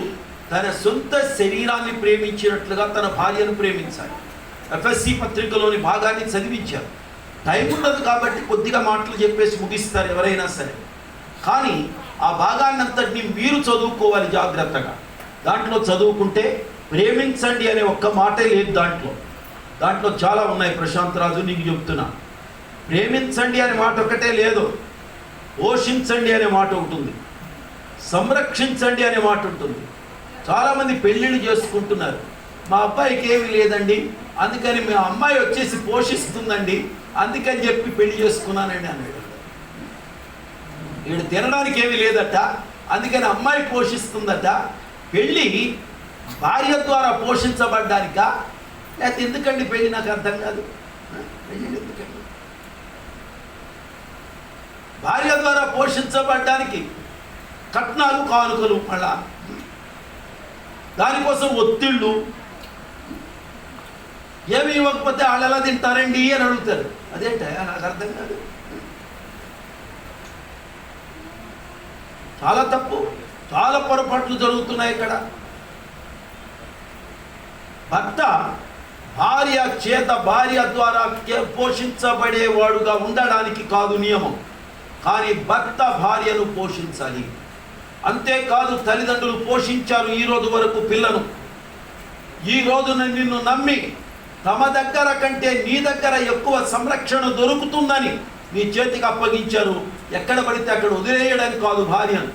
తన సొంత శరీరాన్ని ప్రేమించినట్లుగా తన భార్యను ప్రేమించాలి. ఎఫ్ఎస్సి పత్రికలోని భాగాన్ని చదివించారు. టైం ఉండదు కాబట్టి కొద్దిగా మాటలు చెప్పేసి ముగిస్తారు ఎవరైనా సరే. కానీ ఆ భాగాన్నంతటిని మీరు చదువుకోవాలి జాగ్రత్తగా. దాంట్లో చదువుకుంటే ప్రేమించండి అనే ఒక్క మాటే లేదు దాంట్లో చాలా ఉన్నాయి. ప్రశాంత్ రాజు నీకు చెప్తున్నా, ప్రేమించండి అనే మాట ఒకటే లేదు. పోషించండి అనే మాట ఉంటుంది, సంరక్షించండి అనే మాట ఉంటుంది. చాలామంది పెళ్ళిళ్ళు చేసుకుంటున్నారు. మా అబ్బాయికి ఏమీ లేదండి, అందుకని మా అమ్మాయి వచ్చేసి పోషిస్తుందండి, అందుకని చెప్పి పెళ్లి చేసుకున్నానండి అన్నాడు. వీడు తినడానికి ఏమీ లేదట, అందుకని అమ్మాయి పోషిస్తుందట. పెళ్ళి భార్య ద్వారా పోషించబడ్డానికా లేకపోతే ఎందుకండి పెళ్ళి? నాకు అర్థం కాదు. పెళ్ళి ఎందుకండి? భార్య ద్వారా పోషించబడ్డానికి కట్నాలు, కానుకలు, మళ్ళా దానికోసం ఒత్తిళ్ళు. ఏమి ఇవ్వకపోతే వాళ్ళు ఎలా తింటారండి అని అడుగుతారు. అదేంట నాకు అర్థం కాదు. చాలా తప్పు, చాలా పొరపాట్లు జరుగుతున్నాయి ఇక్కడ. భర్త భార్య చేత, భార్య ద్వారా పోషించబడేవాడుగా ఉండడానికి కాదు నియమం, కానీ భర్త భార్యను పోషించాలి. అంతేకాదు, తల్లిదండ్రులు పోషించారు ఈ రోజు వరకు పిల్లను. ఈ రోజున నిన్ను నమ్మి తమ దగ్గర కంటే నీ దగ్గర ఎక్కువ సంరక్షణ దొరుకుతుందని నీ చేతికి అప్పగించారు. ఎక్కడ పడితే అక్కడ వదిలేయడం కాదు భార్యను,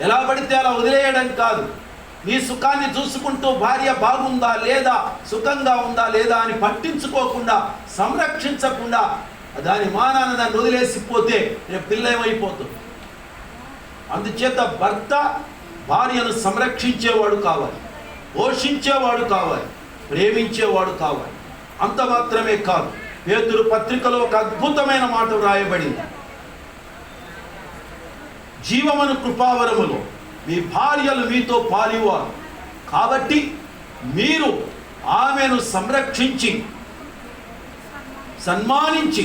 ఎలా పడితే అలా వదిలేయడం కాదు. నీ సుఖాన్ని చూసుకుంటూ భార్య బాగుందా లేదా, సుఖంగా ఉందా లేదా అని పట్టించుకోకుండా, సంరక్షించకుండా దాని మానాన్ని దాన్ని వదిలేసిపోతే రేపు పిల్ల ఏమైపోతుంది. అందుచేత భర్త భార్యను సంరక్షించేవాడు కావాలి, పోషించేవాడు కావాలి, ప్రేమించేవాడు కావాలి. అంత మాత్రమే కాదు, పేతురు పత్రికలో ఒక అద్భుతమైన మాట వ్రాయబడింది. జీవమను కృపావరములో మీ భార్యలు మీతో పాలివారు కాబట్టి మీరు ఆమెను సంరక్షించి, సన్మానించి,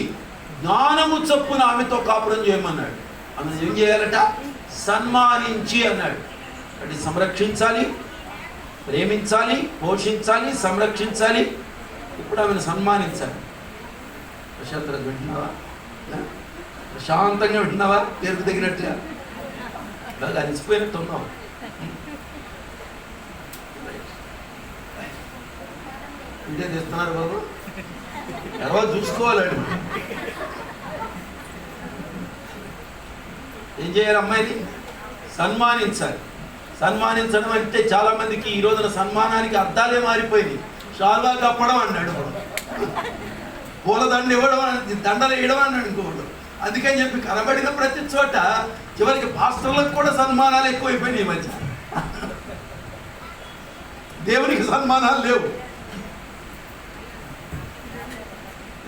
జ్ఞానము చొప్పున ఆమెతో కాపురం చేయమన్నాడు. ఆమెను ఏం చేయాలట? సన్మానించి అన్నాడు. అంటే సంరక్షించాలి, ప్రేమించాలి, పోషించాలి, సంరక్షించాలి. ఇప్పుడు ఆమెను సన్మానించాలి. ప్రశాంతంగా వింటున్నావా? ప్రశాంతంగా వింటున్నావా? పేరుకు తగినట్టుగా బాగా అలిసిపోయినట్టు ఉన్నావు. ఇంటే తెస్తున్నారు బాబు, తర్వాత చూసుకోవాలండి. ఏం చేయాలి? అమ్మాయిని సన్మానించాలి. సన్మానించడం అంటే చాలామందికి ఈ రోజున సన్మానానికి అర్థాలే మారిపోయింది. షాల్వా కప్పడం అన్నాడు, పూలదండ ఇవ్వడం, దండలు వేయడం అన్నాడు ఇంకోటి. అందుకని చెప్పి కనబడిన ప్రతి చోట చివరికి పాస్టర్లకు కూడా సన్మానాలు ఎక్కువైపోయినాయి ఈ మధ్య. దేవునికి సన్మానాలు లేవు.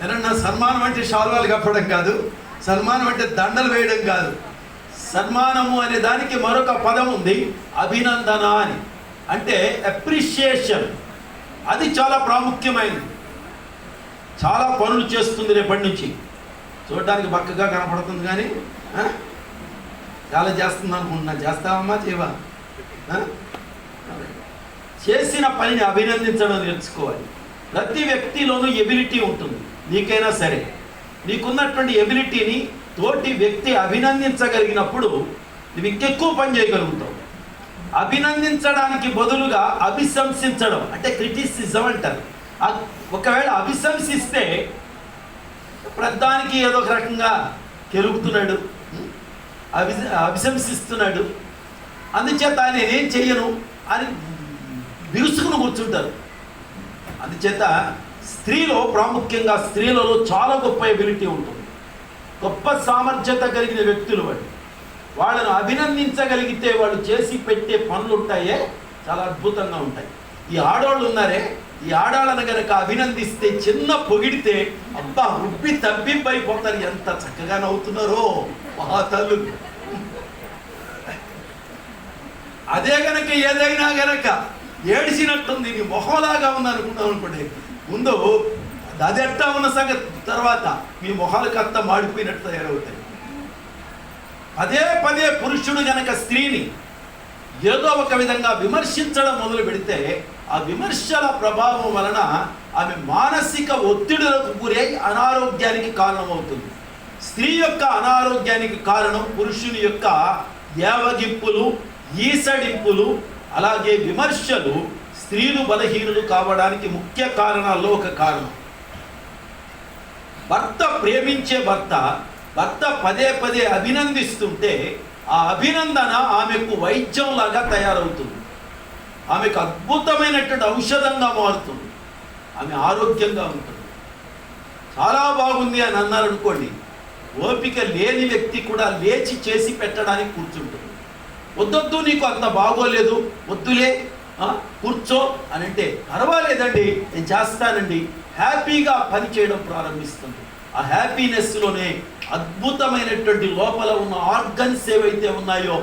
ఏమన్నా సన్మానం అంటే షాల్వాలు కప్పడం కాదు, సన్మానం అంటే దండలు వేయడం కాదు. సన్మానము అనే దానికి మరొక పదం ఉంది, అభినందన అని. అంటే అప్రిషియేషన్. అది చాలా ప్రాముఖ్యమైనది. చాలా పనులు చేస్తుంది రేపటి నుంచి. చూడడానికి బక్కగా కనపడుతుంది కానీ చాలా చేస్తుంది అనుకుంటున్నా. చేస్తావమ్మా? చేయవా? చేసిన పనిని అభినందించడం నేర్చుకోవాలి. ప్రతి వ్యక్తిలోనూ ఎబిలిటీ ఉంటుంది. నీకైనా సరే నీకున్నటువంటి ఎబిలిటీని తోటి వ్యక్తి అభినందించగలిగినప్పుడు నువ్వు ఇంకెక్కువ పని చేయగలుగుతావు. అభినందించడానికి బదులుగా అభిశంసించడం అంటే క్రిటిసిజం అంటారు. ఒకవేళ అభిశంసిస్తే ప్రధానికి ఏదో ఒక రకంగా కెలుగుతున్నాడు, అభిశంసిస్తున్నాడు, అందుచేత నేనేం చెయ్యను అని బిగుసుకుని కూర్చుంటారు. అందుచేత స్త్రీలో, ప్రాముఖ్యంగా స్త్రీలలో చాలా గొప్ప ఎబిలిటీ ఉంటుంది, గొప్ప సామర్థ్యత కలిగిన వ్యక్తులు. వాళ్ళను అభినందించగలిగితే వాళ్ళు చేసి పెట్టే పనులు ఉంటాయే చాలా అద్భుతంగా ఉంటాయి. ఈ ఆడవాళ్ళు ఉన్నారే, ఈ ఆడాళ్ళను కనుక అభినందిస్తే, చిన్న పొగిడితే అబ్బా ఉబ్బి తబ్బిబ్బైపోతారు. ఎంత చక్కగా నవ్వుతున్నారో మహాతల్లు. అదే గనక ఏదైనా గనక ఏడిచినట్టుంది, నీ మొహంలాగా ఉంది అనుకున్నాం అనుకోండి, ముందు అది ఎట్టా ఉన్న సంగతి తర్వాత మీ మొహాలకు అంతా మాడిపోయినట్టు తయారవుతాయి. పదే పదే పురుషుడు గనక స్త్రీని ఏదో ఒక విధంగా విమర్శించడం మొదలు పెడితే, ఆ విమర్శల ప్రభావం వలన ఆమె మానసిక ఒత్తిడులకు గురై అనారోగ్యానికి కారణమవుతుంది. స్త్రీ యొక్క అనారోగ్యానికి కారణం పురుషుని యొక్క ఏవగింపులు, ఈసడింపులు, అలాగే విమర్శలు. స్త్రీలు బలహీనులు కావడానికి ముఖ్య కారణాల్లో ఒక కారణం. భర్త ప్రేమించే భర్త పదే పదే అభినందిస్తుంటే, ఆ అభినందన ఆమెకు వైద్యంలాగా తయారవుతుంది, ఆమెకు అద్భుతమైనటువంటి ఔషధంగా మారుతుంది, ఆమె ఆరోగ్యంగా ఉంటుంది. చాలా బాగుంది అని అన్నారనుకోండి, ఓపిక లేని వ్యక్తి కూడా లేచి చేసి పెట్టడానికి కూర్చుంటుంది. వద్దొద్దు నీకు అంత బాగోలేదు, వద్దులే కూర్చో అని అంటే, పర్వాలేదండి నేను చేస్తానండి, హ్యాపీగా పని చేయడం ప్రారంభిస్తుంది. ఆ హ్యాపీనెస్లోనే అద్భుతమైనటువంటి లోపల ఉన్న ఆర్గన్స్ ఏవైతే ఉన్నాయో,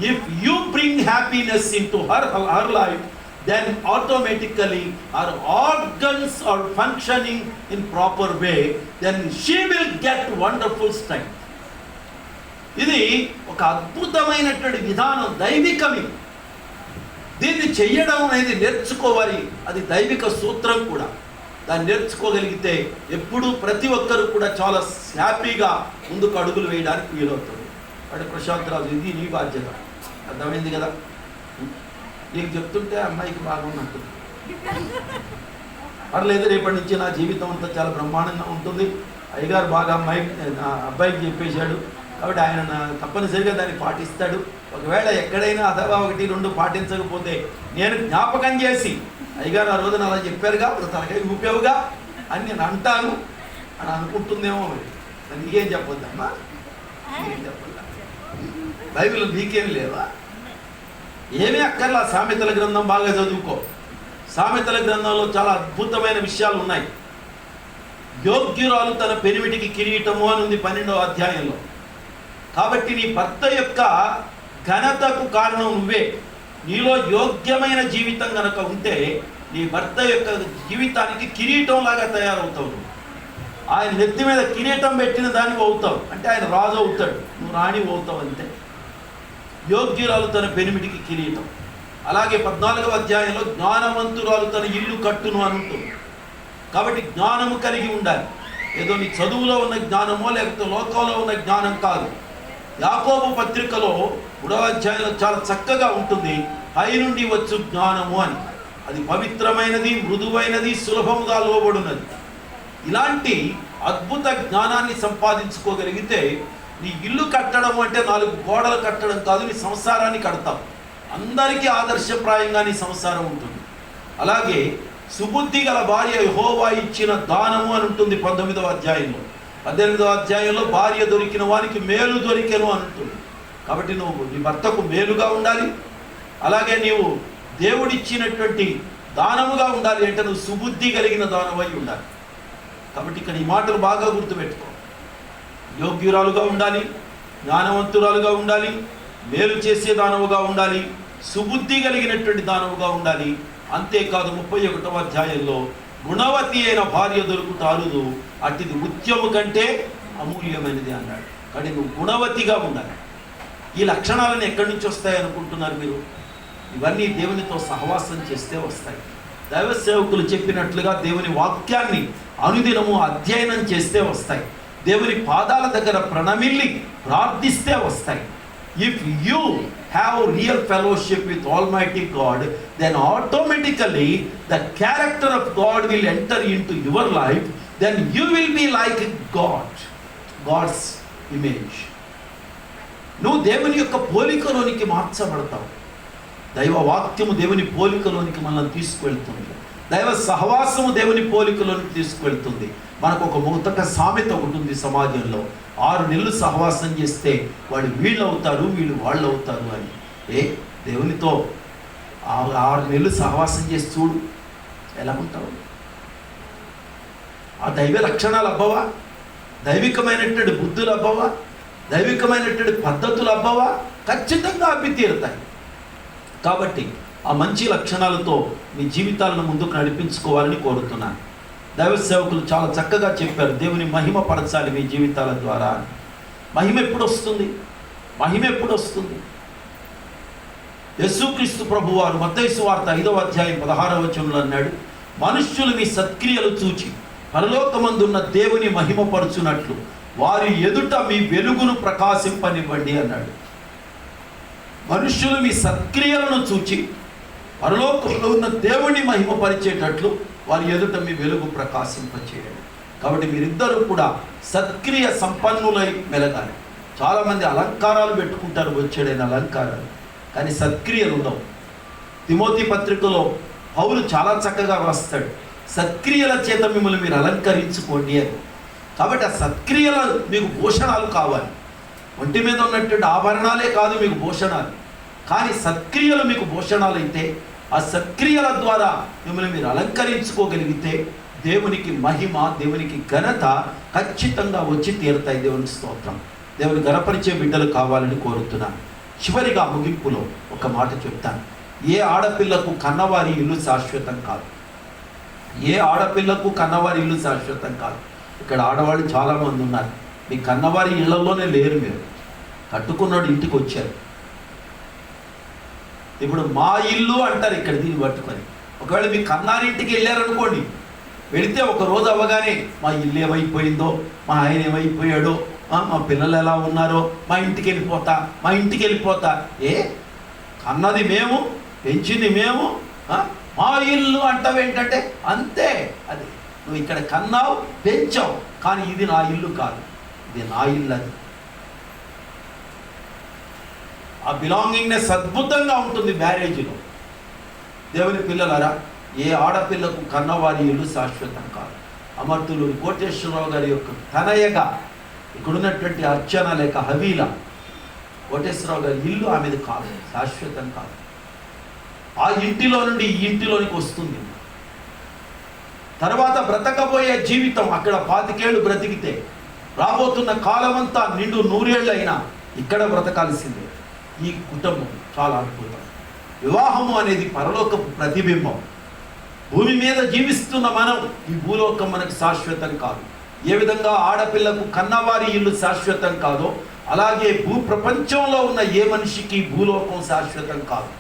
if you bring happiness into her life, then automatically her organs are functioning in proper way, then she will get wonderful strength. ఇది ఒక అద్భుతమైనటువంటి విధానం, దైవికమి. దీన్ని చెయ్యడం అనేది నేర్చుకోవాలి, అది దైవిక సూత్రం కూడా. దాన్ని నేర్చుకోగలిగితే ఎప్పుడూ ప్రతి ఒక్కరు కూడా చాలా హ్యాపీగా ముందుకు అడుగులు వేయడానికి వీలవుతుంది. వాడు ప్రశాంత్ రాజు, ఇది నీ బాధ్యత, అర్థమైంది కదా? నీకు చెప్తుంటే అమ్మాయికి బాగున్నట్టు పర్లేదు, రేపటి నుంచి నా జీవితం అంతా చాలా బ్రహ్మాండంగా ఉంటుంది, అయ్యగారు బాగా అబ్బాయికి చెప్పేశాడు కాబట్టి ఆయన తప్పనిసరిగా దాన్ని పాటిస్తాడు. ఒకవేళ ఎక్కడైనా అథవా 1-2 పాటించకపోతే నేను జ్ఞాపకం చేసి, అయ్యగారు ఆ రోజున అలా చెప్పారుగా, తనకై ఊపావుగా అని నేను అంటాను అని అనుకుంటుందేమో. మరి నీకేం చెప్పొద్దమ్మా, నీకేం చెప్పొద్దా? బైబిల్ నీకేం లేవా? ఏమీ అక్కర్లా, సామెతల గ్రంథం బాగా చదువుకో. సామెతల గ్రంథంలో చాలా అద్భుతమైన విషయాలు ఉన్నాయి. యోగ్యురాలు తన పెనిమిటికి కిరీటము అని ఉంది 12వ అధ్యాయంలో. కాబట్టి నీ భర్త యొక్క ఘనతకు కారణం నువ్వే. నీలో యోగ్యమైన జీవితం కనుక ఉంటే నీ భర్త యొక్క జీవితానికి కిరీటం లాగా తయారవుతావు. ఆయన నెత్తి మీద కిరీటం పెట్టిన దాన్ని అవుతావు అంటే ఆయన రాజు అవుతాడు, నువ్వు రాణి అవుతావు అంతే. యోగ్యురాలు తన పెనిమిటికి కిరీటం. అలాగే 14వ అధ్యాయంలో జ్ఞానవంతురాలు తన ఇల్లు కట్టును అని ఉంటుంది. కాబట్టి జ్ఞానము కలిగి ఉండాలి. ఏదో నీ చదువులో ఉన్న జ్ఞానమో లేకపోతే లోకంలో ఉన్న జ్ఞానం కాదు. యాకోబు పత్రికలో 3వ అధ్యాయంలో చాలా చక్కగా ఉంటుంది, పై నుండి వచ్చు జ్ఞానము అని. అది పవిత్రమైనది, మృదువైనది, సులభముగా లోబడినది. ఇలాంటి అద్భుత జ్ఞానాన్ని సంపాదించుకోగలిగితే నీ ఇల్లు కట్టడం అంటే 4 గోడలు కట్టడం కాదు, నీ సంసారాన్ని కడతావు. అందరికీ ఆదర్శప్రాయంగా నీ సంసారం ఉంటుంది. అలాగే సుబుద్ధి గల భార్య యెహోవా ఇచ్చిన దానము అని ఉంటుంది 19వ అధ్యాయంలో. 18వ అధ్యాయంలో భార్య దొరికిన వారికి మేలు దొరికెను అని ఉంటుంది. కాబట్టి నువ్వు నీ భర్తకు మేలుగా ఉండాలి. అలాగే నీవు దేవుడిచ్చినటువంటి దానముగా ఉండాలి అంటే నువ్వు సుబుద్ధి కలిగిన దానమై ఉండాలి. కాబట్టి ఇక్కడ ఈ మాటలు బాగా గుర్తుపెట్టుకో. యోగ్యురాలుగా ఉండాలి, జ్ఞానవంతురాలుగా ఉండాలి, మేలు చేసే దానవుగా ఉండాలి, సుబుద్ధి కలిగినటువంటి దానవుగా ఉండాలి. అంతేకాదు 31వ అధ్యాయంలో గుణవతి అయిన భార్య దొరుకుట అరుదు, అట్టిది ముత్యము కంటే అమూల్యమైనది అన్నాడు. కానీ నువ్వు గుణవతిగా ఉండాలి. ఈ లక్షణాలను ఎక్కడి నుంచి వస్తాయి అనుకుంటున్నారు మీరు? ఇవన్నీ దేవునితో సహవాసం చేస్తే వస్తాయి. దైవ సేవకులు చెప్పినట్లుగా దేవుని వాక్యాన్ని అనుదినము అధ్యయనం చేస్తే వస్తాయి. దేవుని పాదాల దగ్గర ప్రణమిల్లి ప్రార్థిస్తే వస్తాయి. If you have real fellowship with Almighty God, then automatically the character of God will enter into your life. Then you will be like God, God's image. నువ్వు దేవుని యొక్క పోలికలోనికి మార్చబడతావు. దైవ వాక్యము దేవుని పోలికలోనికి మనల్ని తీసుకువెళ్తుంది. దైవ సహవాసము దేవుని పోలికలోనికి తీసుకువెళ్తుంది. మనకు ఒక ముతక సామెత ఉంటుంది సమాజంలో, 6 నెలలు సహవాసం చేస్తే వాడు వీళ్ళు అవుతారు, వీళ్ళు వాళ్ళు అవుతారు అని. దేవునితో 6 నెలలు సహవాసం చేసి చూడు ఎలా ఉంటావు. ఆ దైవ లక్షణాలు అబ్బవా, దైవికమైనటువంటి బుద్ధులు అబ్బవా, దైవికమైనటువంటి పద్ధతులు అబ్బవా, ఖచ్చితంగా అబ్బి తీరుతాయి. కాబట్టి ఆ మంచి లక్షణాలతో మీ జీవితాలను ముందుకు నడిపించుకోవాలని కోరుతున్నాను. దైవ సేవకులు చాలా చక్కగా చెప్పారు, దేవుని మహిమ పరచాలి మీ జీవితాల ద్వారా. మహిమ ఎప్పుడు వస్తుంది? మహిమ ఎప్పుడు వస్తుంది? యేసుక్రీస్తు ప్రభువారు మత్తయి సువార్త 5వ అధ్యాయం 16వ వచనంలో అన్నాడు, మనుష్యులు మీ సత్క్రియలు చూచి పరలోకమందున్న దేవుని మహిమపరచునట్లు వారి ఎదుట మీ వెలుగును ప్రకాశింపనివ్వండి అన్నాడు. మనుష్యులు మీ సత్క్రియలను చూచి పరలోకంలో ఉన్న దేవుని మహిమపరిచేటట్లు వారి ఎదుట మీ వెలుగు ప్రకాశింపచేయండి. కాబట్టి మీరిద్దరూ కూడా సత్క్రియ సంపన్నులై మెలగాలి. చాలామంది అలంకారాలు పెట్టుకుంటారు, వచ్చేడైన అలంకారాలు, కానీ సత్క్రియలు ఉండవు. తిమోతి పత్రికలో పౌలు చాలా చక్కగా రాస్తాడు, సత్క్రియల చేత మిమ్మల్ని మీరు అలంకరించుకోండి అని. కాబట్టి ఆ సత్క్రియల మీకు భూషణాలు కావాలి. ఒంటి మీద ఉన్నటువంటి ఆభరణాలే కాదు మీకు భూషణాలు, కానీ సత్క్రియలు మీకు భూషణాలు అయితే ఆ సత్క్రియల ద్వారా మిమ్మల్ని మీరు అలంకరించుకోగలిగితే దేవునికి మహిమ, దేవునికి ఘనత ఖచ్చితంగా వచ్చి తీరుతాయి. దేవునికి స్తోత్రం. దేవుని ఘనపరిచే బిడ్డలు కావాలని కోరుతున్నాను. చివరిగా ముగింపులో ఒక మాట చెప్తాను. ఏ ఆడపిల్లకు కన్నవారి ఇల్లు శాశ్వతం కాదు. ఏ ఆడపిల్లకు కన్నవారి ఇల్లు శాశ్వతం కాదు. ఇక్కడ ఆడవాళ్ళు చాలామంది ఉన్నారు, మీ కన్నవారి ఇళ్లలోనే లేరు. మీరు కట్టుకున్నాడు, ఇంటికి వచ్చారు. ఇప్పుడు మా ఇల్లు అంటారు ఇక్కడ దీన్ని పట్టుకొని. ఒకవేళ మీ కన్నారింటికి వెళ్ళారనుకోండి, వెళితే ఒక రోజు అవ్వగానే మా ఇల్లు ఏమైపోయిందో, మా ఆయన ఏమైపోయాడో, మా పిల్లలు ఎలా ఉన్నారో, మా ఇంటికి వెళ్ళిపోతా. కన్నది మేము, పెంచింది మేము, మా ఇల్లు అంటావేంటంటే అంతే. అది నువ్వు ఇక్కడ కన్నావు, పెంచావు, కానీ ఇది నా ఇల్లు కాదు, ఇది నా ఇల్లు. అది ఆ బిలాంగింగ్నెస్ అద్భుతంగా ఉంటుంది మ్యారేజ్లో. దేవుని పిల్లలారా, ఏ ఆడపిల్లకు కన్నవారి ఇల్లు శాశ్వతం కాదు. అమర్తులు కోటేశ్వరరావు గారి యొక్క తనయగా ఇక్కడున్నటువంటి అర్చన లేక హవీల కోటేశ్వరరావు గారి ఇల్లు ఆమెది కాదు, శాశ్వతం కాదు. ఆ ఇంటిలో నుండి ఈ ఇంటిలోనికి వస్తుంది. తర్వాత బ్రతకబోయే జీవితం అక్కడ 25 ఏళ్ళు బ్రతికితే రాబోతున్న కాలమంతా నిండు 100 ఏళ్ళు అయినా ఇక్కడ బ్రతకాల్సిందే. ఈ కుటుంబం చాలా అద్భుతం. వివాహము అనేది పరలోకపు ప్రతిబింబం. భూమి మీద జీవిస్తున్న మనం, ఈ భూలోకం మనకు శాశ్వతం కాదు. ఏ విధంగా ఆడపిల్లకు కన్నవారి ఇల్లు శాశ్వతం కాదో, అలాగే ప్రపంచంలో ఉన్న ఏ మనిషికి భూలోకం శాశ్వతం కాదు.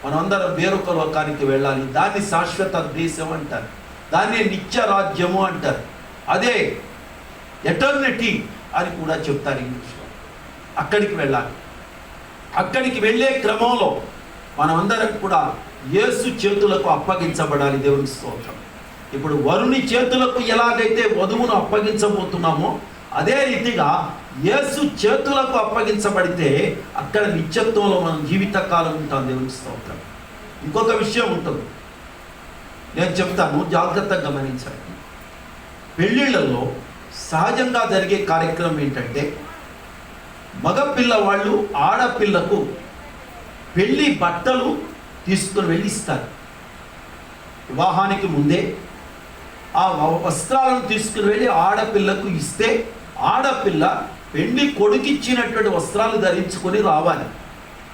మనమందరం వేరొక లోకానికి వెళ్ళాలి. దాన్ని శాశ్వత దేశం అంటారు, దాన్ని నిత్య రాజ్యము అంటారు. అదే ఎటర్నిటీ అని కూడా చెప్తారు ఇంగ్లీష్లో. అక్కడికి వెళ్ళాలి. అక్కడికి వెళ్ళే క్రమంలో మనమందరం కూడా యేసు చేతులకు అప్పగించబడాలి. దేవుని స్తోత్రం. ఇప్పుడు వరుని చేతులకు ఎలాగైతే వధువును అప్పగించబోతున్నామో, అదే రీతిగా యేసు చేతులకు అప్పగించబడితే అక్కడ నిత్యత్వంలో మనం జీవితకాలం ఉంటాం. దేవుని స్తోత్రం. ఇంకొక విషయం ఉంటుంది, నేను చెప్తాను, జాగ్రత్తగా గమనించండి. పెళ్ళిళ్ళలో సహజంగా జరిగే కార్యక్రమం ఏంటంటే, మగపిల్లవాళ్ళు ఆడపిల్లకు పెళ్ళి బట్టలు తీసుకుని వెళ్ళిస్తారు. వివాహానికి ముందే ఆ వస్త్రాలను తీసుకుని వెళ్ళి ఆడపిల్లకు ఇస్తే ఆడపిల్ల పెళ్లి కొడుకిచ్చినటువంటి వస్త్రాలు ధరించుకొని రావాలి.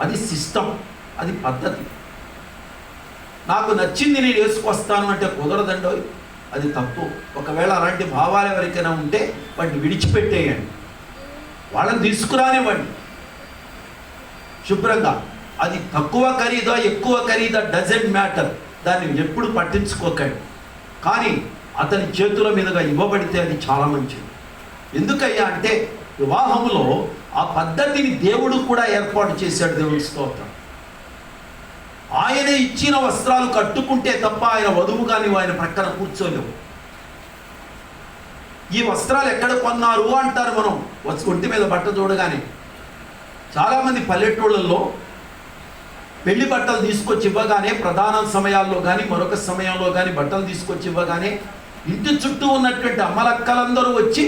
అది సిస్టమ్, అది పద్ధతి. నాకు నచ్చింది నేను వేసుకొస్తాను అంటే కుదరదండో, అది తప్పు. ఒకవేళ అలాంటి భావాలు ఎవరికైనా ఉంటే వాటిని విడిచిపెట్టేయండి, వాళ్ళని తీసుకురానివ్వండి శుభ్రంగా. అది తక్కువ ఖరీదా ఎక్కువ ఖరీదా డజంట్ మ్యాటర్, దాన్ని ఎప్పుడు పట్టించుకోకండి. కానీ అతని చేతుల మీదుగా ఇవ్వబడితే అది చాలా మంచిది. ఎందుకయ్యా అంటే వివాహంలో ఆ పద్ధతిని దేవుడు కూడా ఏర్పాటు చేశాడు. దేవుని స్తోత్రం. ఆయన ఇచ్చిన వస్త్రాలు కట్టుకుంటే తప్ప ఆయన వధువుగా నీవు ఆయన ప్రక్కన కూర్చోలేవు. ఈ వస్త్రాలు ఎక్కడ కొన్నారు అంటారు మనం ఒంటి మీద బట్ట చూడగానే. చాలామంది పల్లెటూళ్ళల్లో పెళ్లి బట్టలు తీసుకొచ్చి ఇవ్వగానే, ప్రధాన సమయాల్లో కానీ మరొక సమయంలో కానీ బట్టలు తీసుకొచ్చి ఇవ్వగానే ఇంటి చుట్టూ ఉన్నటువంటి అమ్మలక్కలందరూ వచ్చి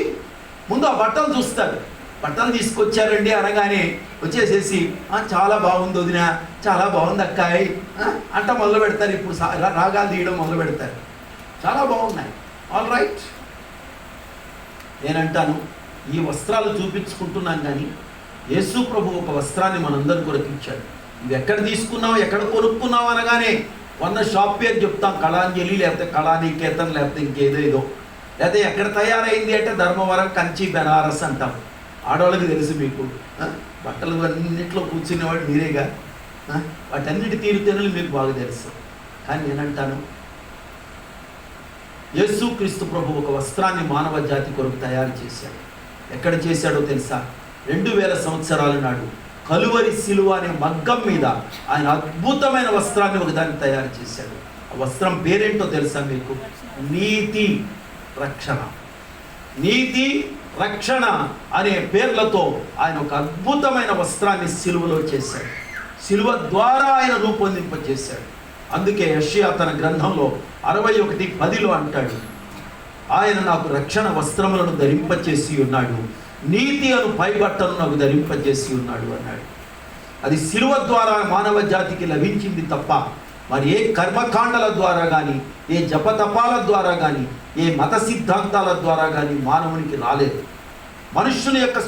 ముందు ఆ బట్టలు చూస్తారు. బట్టలు తీసుకొచ్చారండి అనగానే వచ్చేసేసి చాలా బాగుంది వదిన, చాలా బాగుంది అక్కాయ్ అంట మొదలు పెడతారు. ఇప్పుడు రాగాలు తీయడం మొదలు పెడతారు. చాలా బాగున్నాయి, ఆల్ రైట్. నేనంటాను, ఈ వస్త్రాలు చూపించుకుంటున్నాను కానీ యేసు ప్రభు ఒక వస్త్రాన్ని మనందరి కొరకు ఇచ్చాడు. ఇవి ఎక్కడ తీసుకున్నావు, ఎక్కడ కొనుక్కున్నావు అనగానే వన్న షాప్ పేరు చెప్తాం, కళాంజలి లేకపోతే కళానికేతన్ లేకపోతే ఇంకేదో. లేకపోతే ఎక్కడ తయారైంది అంటే ధర్మవరం, కంచి, బెనారస్ అంటాం. ఆడవాళ్ళకి తెలుసు, మీకు బట్టలు అన్నింటిలో కూర్చునేవాడు మీరేగా. వాటన్నిటి తీరుతేనలు మీకు బాగా తెలుసు. కానీ నేనంటాను, యేసుక్రీస్తు ప్రభు ఒక వస్త్రాన్ని మానవ జాతి కొరకు తయారు చేశాడు. ఎక్కడ చేశాడో తెలుసా? 2000 సంవత్సరాల నాడు కలువరి సిలువ అనే మగ్గం మీద ఆయన అద్భుతమైన వస్త్రాన్ని ఒకదాన్ని తయారు చేశాడు. ఆ వస్త్రం పేరేంటో తెలుసా మీకు? నీతి రక్షణ. నీతి రక్షణ అనే పేర్లతో ఆయన ఒక అద్భుతమైన వస్త్రాన్ని సిలువలో చేశాడు. సిలువ ద్వారా ఆయన రూపొందింపజేశాడు. అందుకే యెషయా తన గ్రంథంలో 61:10 అంటాడు, ఆయన నాకు రక్షణ వస్త్రములను ధరింపచేసి ఉన్నాడు, నీతి అను పైబట్టను నాకు ధరింపజేసి ఉన్నాడు అన్నాడు. అది సిలువ ద్వారా మానవ జాతికి లభించింది తప్ప మరి ఏ కర్మకాండల ద్వారా కానీ, ఏ జపతపాల ద్వారా కానీ, ఏ మత సిద్ధాంతాల ద్వారా కానీ మానవునికి రాలేదు. మనుష్యుని యొక్క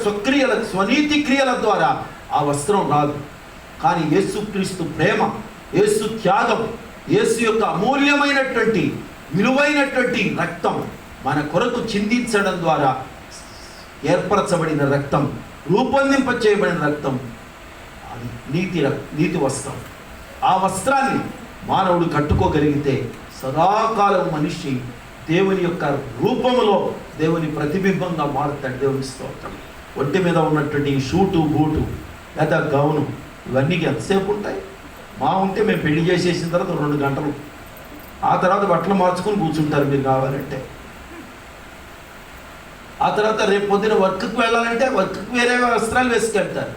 స్వనీతి క్రియల ద్వారా ఆ వస్త్రం రాదు. కానీ యేసుక్రీస్తు ప్రేమ, యేసు త్యాగం, యేసు యొక్క అమూల్యమైనటువంటి విలువైనటువంటి రక్తం మన కొరకు చిందించడం ద్వారా ఏర్పరచబడిన రక్తం, రూపొందింప చేయబడిన రక్తం, అది నీతి వస్త్రం. ఆ వస్త్రాన్ని మానవుడు కట్టుకోగలిగితే సదాకాలం మనిషి దేవుని యొక్క రూపములో దేవుని ప్రతిబింబంగా మారుతాడు. దేవుని స్తోత్రం. ఒంటి మీద ఉన్నటువంటి ఈ షూటు, బూటు లేదా గౌను ఇవన్నీ ఎంతసేపు ఉంటాయి? మా ఉంటే మేము పెళ్లి చేసేసిన తర్వాత 2 గంటలు, ఆ తర్వాత బట్టలు మార్చుకొని కూర్చుంటారు మీరు కావాలంటే. ఆ తర్వాత రేపు పొద్దున వర్క్కి వెళ్ళాలంటే వర్క్కి వేరే వస్త్రాలు వేసుకెళ్తారు.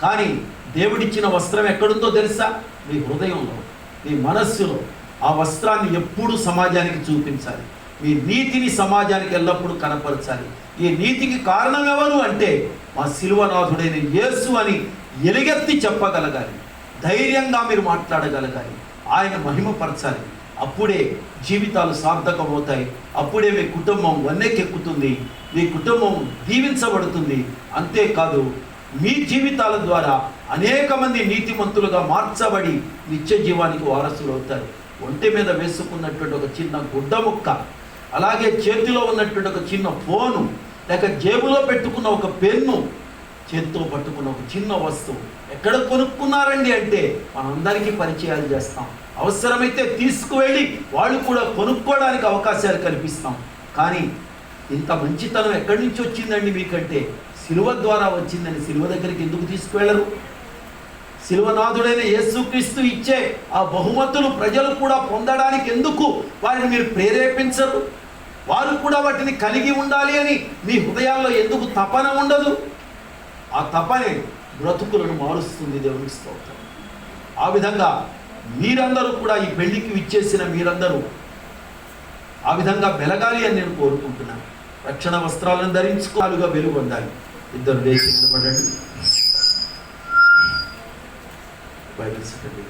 కానీ దేవుడిచ్చిన వస్త్రం ఎక్కడుందో తెలుసా? మీ హృదయంలో, మీ మనస్సులో. ఆ వస్త్రాన్ని ఎప్పుడూ సమాజానికి చూపించాలి. మీ నీతిని సమాజానికి ఎల్లప్పుడూ కనపరచాలి. ఈ నీతికి కారణం ఎవరు అంటే మా శిలువనాథుడైన యేసు అని ఎలుగెత్తి చెప్పగలగాలి. ధైర్యంగా మీరు మాట్లాడగలగాలి. ఆయన మహిమపరచాలి. అప్పుడే జీవితాలు సార్థకమవుతాయి. అప్పుడే మీ కుటుంబం వన్నెకెక్కుతుంది, మీ కుటుంబం దీవించబడుతుంది. అంతేకాదు, మీ జీవితాల ద్వారా అనేక మంది నీతిమంతులుగా మార్చబడి నిత్య జీవానికి వారసులు అవుతారు. ఒంటి మీద వేసుకున్నటువంటి ఒక చిన్న గుడ్డ ముక్క, అలాగే చేతిలో ఉన్నటువంటి ఒక చిన్న ఫోను, లేక జేబులో పెట్టుకున్న ఒక పెన్ను, చేతితో పట్టుకున్న ఒక చిన్న వస్తువు ఎక్కడ కొనుక్కున్నారండి అంటే మనందరికీ పరిచయాలు చేస్తాం. అవసరమైతే తీసుకువెళ్ళి వాళ్ళు కూడా కొనుక్కోవడానికి అవకాశాలు కల్పిస్తాం. కానీ ఇంత మంచితనం ఎక్కడి నుంచి వచ్చిందండి మీకంటే సిలువ ద్వారా వచ్చిందని సిలువ దగ్గరికి ఎందుకు తీసుకువెళ్ళరు? సిలువనాథుడైన యేసుక్రీస్తు ఇచ్చే ఆ బహుమతులు ప్రజలు కూడా పొందడానికి ఎందుకు వారిని మీరు ప్రేరేపించరు? వారు కూడా వాటిని కలిగి ఉండాలి అని మీ హృదయాల్లో ఎందుకు తపన ఉండదు? ఆ తపనే బ్రతుకులను మారుస్తుంది. దేవునికి స్తోత్రం. ఆ విధంగా మీరందరూ కూడా ఈ పెళ్లికి విచ్చేసిన మీరందరూ ఆ విధంగా వెలగాలి అని నేను కోరుకుంటున్నాను. రక్షణ వస్త్రాలను ధరించుకోవాలిగా వెలుగొందాలి. ఇద్దరు లేచి నిలబడండి. Bible secretary